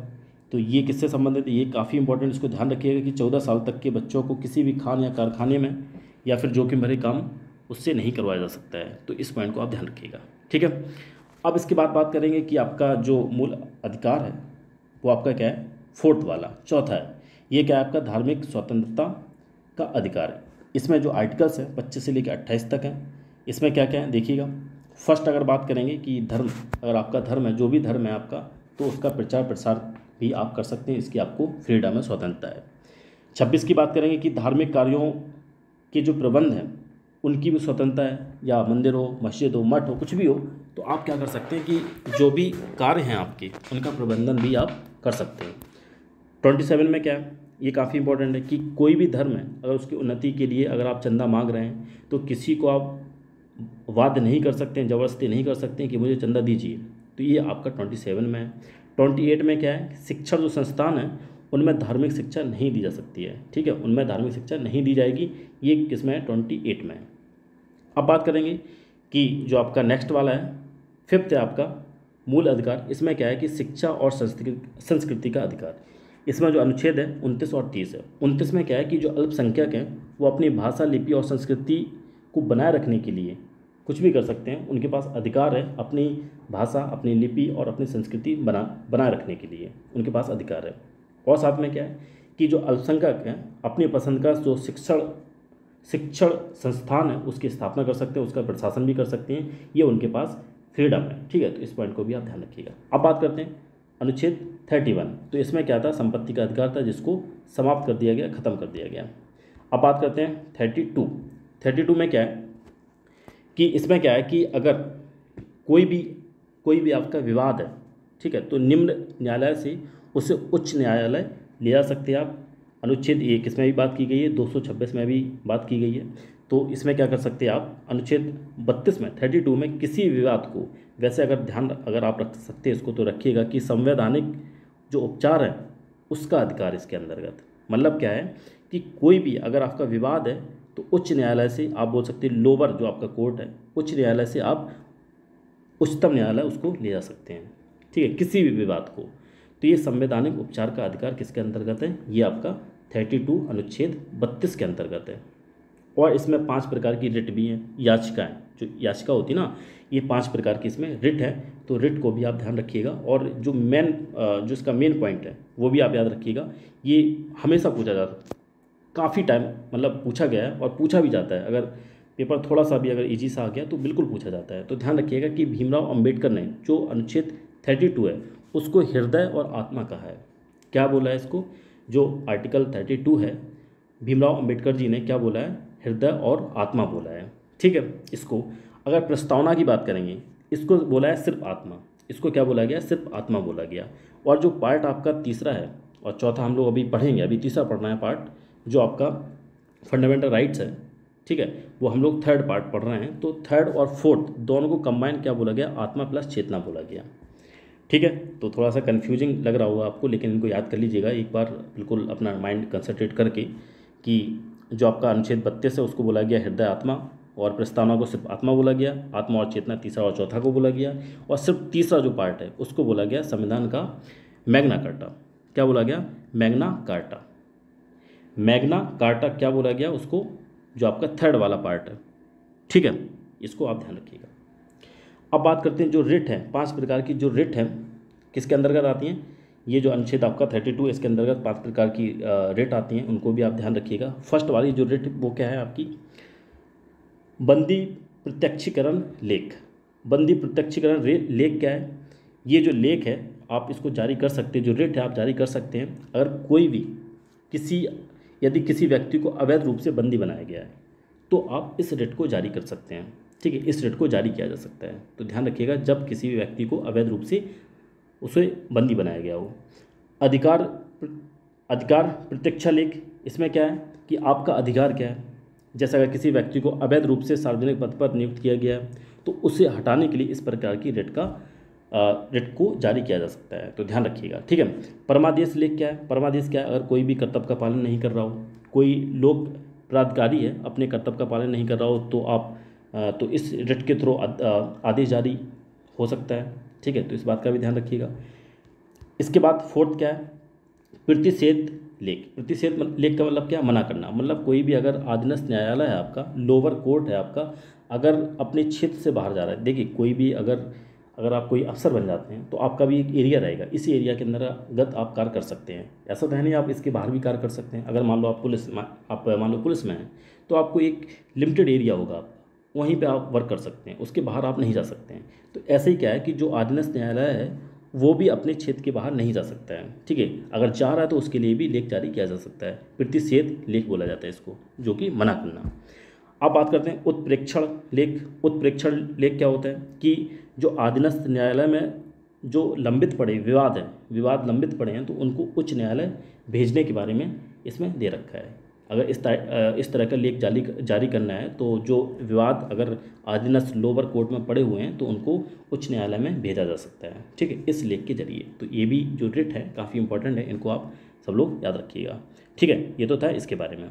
तो ये किससे संबंधित है, ये काफ़ी इंपॉर्टेंट, इसको ध्यान रखिएगा कि 14 साल तक के बच्चों को किसी भी खान या कारखाने में या फिर जोखिम भरे काम उससे नहीं करवाया जा सकता है। तो इस पॉइंट को आप ध्यान रखिएगा, ठीक है। अब इसके बाद बात करेंगे कि आपका जो मूल अधिकार है वो आपका क्या है, 4th वाला, चौथा है, ये क्या है आपका धार्मिक स्वतंत्रता का अधिकार है। इसमें जो आर्टिकल्स है 25 से लेकर 28 तक है। इसमें क्या क्या है देखिएगा। फर्स्ट अगर बात करेंगे कि धर्म, अगर आपका धर्म है, जो भी धर्म है आपका, तो उसका प्रचार प्रसार भी आप कर सकते हैं, इसकी आपको फ्रीडम है, स्वतंत्रता है। 26 की बात करेंगे कि धार्मिक कार्यों के जो प्रबंध हैं उनकी भी स्वतंत्रता है, या मंदिर हो, मस्जिद हो, मठ हो, कुछ भी हो, तो आप क्या कर सकते हैं कि जो भी कार्य हैं आपके उनका प्रबंधन भी आप कर सकते हैं। 27 में क्या है, ये काफ़ी इंपॉर्टेंट है कि कोई भी धर्म है अगर उसकी उन्नति के लिए अगर आप चंदा मांग रहे हैं तो किसी को आप वाद नहीं कर सकते हैं, ज़बरदस्ती नहीं कर सकते हैं कि मुझे चंदा दीजिए। तो ये आपका 27 में है। 28 में क्या है, शिक्षा जो संस्थान है उनमें धार्मिक शिक्षा नहीं दी जा सकती है, ठीक है, उनमें धार्मिक शिक्षा नहीं दी जाएगी। ये किस में है, 28 में है। अब बात करेंगे कि जो आपका नेक्स्ट वाला है 5th है आपका मूल अधिकार। इसमें क्या है कि शिक्षा और संस्कृति का अधिकार। इसमें जो अनुच्छेद है 29 और 30 है। 29 में क्या है कि जो अल्पसंख्यक हैं वो अपनी भाषा, लिपि और संस्कृति को बनाए रखने के लिए कुछ भी कर सकते हैं, उनके पास अधिकार है अपनी भाषा, अपनी लिपि और अपनी संस्कृति बनाए रखने के लिए उनके पास अधिकार है। और साथ में क्या है कि जो अल्पसंख्यक हैं अपनी पसंद का जो शिक्षण संस्थान है उसकी स्थापना कर सकते हैं, उसका प्रशासन भी कर सकते हैं, ये उनके पास फ्रीडम है। ठीक है, तो इस पॉइंट को भी आप ध्यान रखिएगा। अब बात करते हैं अनुच्छेद 31। तो इसमें क्या था, संपत्ति का अधिकार था जिसको समाप्त कर दिया गया, खत्म कर दिया गया। अब बात करते हैं 32 में क्या है कि इसमें क्या है कि अगर कोई भी आपका विवाद है, ठीक है, तो निम्न न्यायालय से उसे उच्च न्यायालय ले जा सकते हैं आप। अनुच्छेद 1 इसमें भी बात की गई है, 226 में भी बात की गई है। तो इसमें क्या कर सकते हैं आप, अनुच्छेद 32 में 32 में किसी विवाद को, वैसे अगर आप रख सकते हैं इसको तो रखिएगा कि संवैधानिक जो उपचार है उसका अधिकार इसके अंतर्गत। मतलब क्या है कि कोई भी अगर आपका विवाद है तो उच्च न्यायालय से आप बोल सकते हैं, लोअर जो आपका कोर्ट है उच्च न्यायालय से आप उच्चतम न्यायालय उसको ले जा सकते हैं। ठीक है, किसी भी विवाद को। तो ये संवैधानिक उपचार का अधिकार किसके अंतर्गत है, ये आपका 32 अनुच्छेद 32 के अंतर्गत है। और इसमें 5 प्रकार की रिट भी हैं, याचिकाएं, जो याचिका होती है ना, ये 5 प्रकार की इसमें रिट है। तो रिट को भी आप ध्यान रखिएगा। और जो इसका मेन पॉइंट है वो भी आप याद रखिएगा, ये हमेशा पूछा जाता है, काफ़ी टाइम मतलब पूछा गया है और पूछा भी जाता है। अगर पेपर थोड़ा सा भी अगर इजी सा आ गया तो बिल्कुल पूछा जाता है। तो ध्यान रखिएगा कि भीमराव अंबेडकर ने जो अनुच्छेद 32 है उसको हृदय और आत्मा कहा है। क्या बोला है इसको, जो आर्टिकल 32 है भीमराव अंबेडकर जी ने क्या बोला है, हृदय और आत्मा बोला है। ठीक है, इसको अगर प्रस्तावना की बात करेंगे, इसको बोला है सिर्फ आत्मा, इसको क्या बोला गया, सिर्फ आत्मा बोला गया। और जो पार्ट आपका तीसरा है और चौथा हम लोग अभी पढ़ेंगे, अभी तीसरा पढ़ना है पार्ट, जो आपका फंडामेंटल राइट्स है, ठीक है, वो हम लोग थर्ड पार्ट पढ़ रहे हैं। तो थर्ड और फोर्थ दोनों को कंबाइन क्या बोला गया, आत्मा प्लस चेतना बोला गया। ठीक है, तो थोड़ा सा कन्फ्यूजिंग लग रहा होगा आपको, लेकिन इनको याद कर लीजिएगा एक बार, बिल्कुल अपना माइंड कंसंट्रेट करके, कि जो आपका अनुच्छेद 32 है उसको बोला गया हृदय आत्मा, और प्रस्तावना को सिर्फ आत्मा बोला गया, आत्मा और चेतना तीसरा और चौथा को बोला गया, और सिर्फ तीसरा जो पार्ट है उसको बोला गया संविधान का मैग्ना कार्टा। क्या बोला गया, मैग्ना कार्टा। मैग्ना कार्टा क्या बोला गया उसको, जो आपका थर्ड वाला पार्ट है। ठीक है, इसको आप ध्यान रखिएगा। अब बात करते हैं जो रिट है, 5 प्रकार की जो रिट है किसके अंतर्गत आती हैं, ये जो अनुच्छेद आपका 32 इसके अंतर्गत 5 प्रकार की रिट आती हैं, उनको भी आप ध्यान रखिएगा। फर्स्ट वाली जो रिट वो क्या है आपकी, बंदी प्रत्यक्षीकरण लेख। बंदी प्रत्यक्षीकरण लेख क्या है, ये जो लेख है आप इसको जारी कर सकते हैं, जो रिट है आप जारी कर सकते हैं अगर कोई भी यदि किसी व्यक्ति को अवैध रूप से बंदी बनाया गया है तो आप इस रिट को जारी कर सकते हैं। ठीक है, इस रिट को जारी किया जा सकता है। तो ध्यान रखिएगा, जब किसी भी व्यक्ति को अवैध रूप से उसे बंदी बनाया गया हो। अधिकार प्रत्यक्षा लेख, इसमें क्या है कि आपका अधिकार क्या है। जैसे अगर किसी व्यक्ति को अवैध रूप से सार्वजनिक पद पर नियुक्त किया गया है तो उसे हटाने के लिए इस प्रकार की रिट को जारी किया जा सकता है। तो ध्यान रखिएगा। ठीक है, परमादेश लेख क्या है, परमादेश क्या है, अगर कोई भी कर्तव्य का पालन नहीं कर रहा हो, कोई लोक प्राधिकारी है अपने कर्तव्य का पालन नहीं कर रहा हो, तो इस रिट के थ्रू आदेश जारी हो सकता है। ठीक है, तो इस बात का भी ध्यान रखिएगा। इसके बाद फोर्थ क्या है, प्रतिषेध लेख। प्रतिषेध लेख का मतलब क्या, मना करना। मतलब कोई भी अगर अधीनस्थ न्यायालय है आपका, लोअर कोर्ट है आपका, अगर अपने क्षेत्र से बाहर जा रहा है, देखिए कोई भी अगर आप कोई अफसर बन जाते हैं तो आपका भी एक एरिया रहेगा, इसी एरिया के अंतर्गत आप कार्य कर सकते हैं। ऐसा तो है नहीं आप इसके बाहर भी कार्य कर सकते हैं। अगर मान लो आप पुलिस में हैं तो आपको एक लिमिटेड एरिया होगा, वहीं पे आप वर्क कर सकते हैं, उसके बाहर आप नहीं जा सकते हैं। तो ऐसे ही क्या है कि जो अधीनस्थ न्यायालय है वो भी अपने क्षेत्र के बाहर नहीं जा सकता है। ठीक है, अगर चाह रहा है तो उसके लिए भी लेख जारी किया जा सकता है। प्रतिषेध लेख बोला जाता है इसको, जो कि मना करना। अब बात करते हैं उत्प्रेक्षण लेख। उत्प्रेक्षण लेख क्या होता है कि जो अधीनस्थ न्यायालय में जो लंबित पड़े विवाद लंबित पड़े हैं तो उनको उच्च न्यायालय भेजने के बारे में इसमें दे रखा है। अगर इस तरह का लेख जारी करना है तो जो विवाद अगर अधीनस्थ लोअर कोर्ट में पड़े हुए हैं तो उनको उच्च न्यायालय में भेजा जा सकता है। ठीक है, इस लेख के जरिए। तो ये भी जो रिट है काफ़ी इंपॉर्टेंट है, इनको आप सब लोग याद रखिएगा। ठीक है, ये तो था इसके बारे में।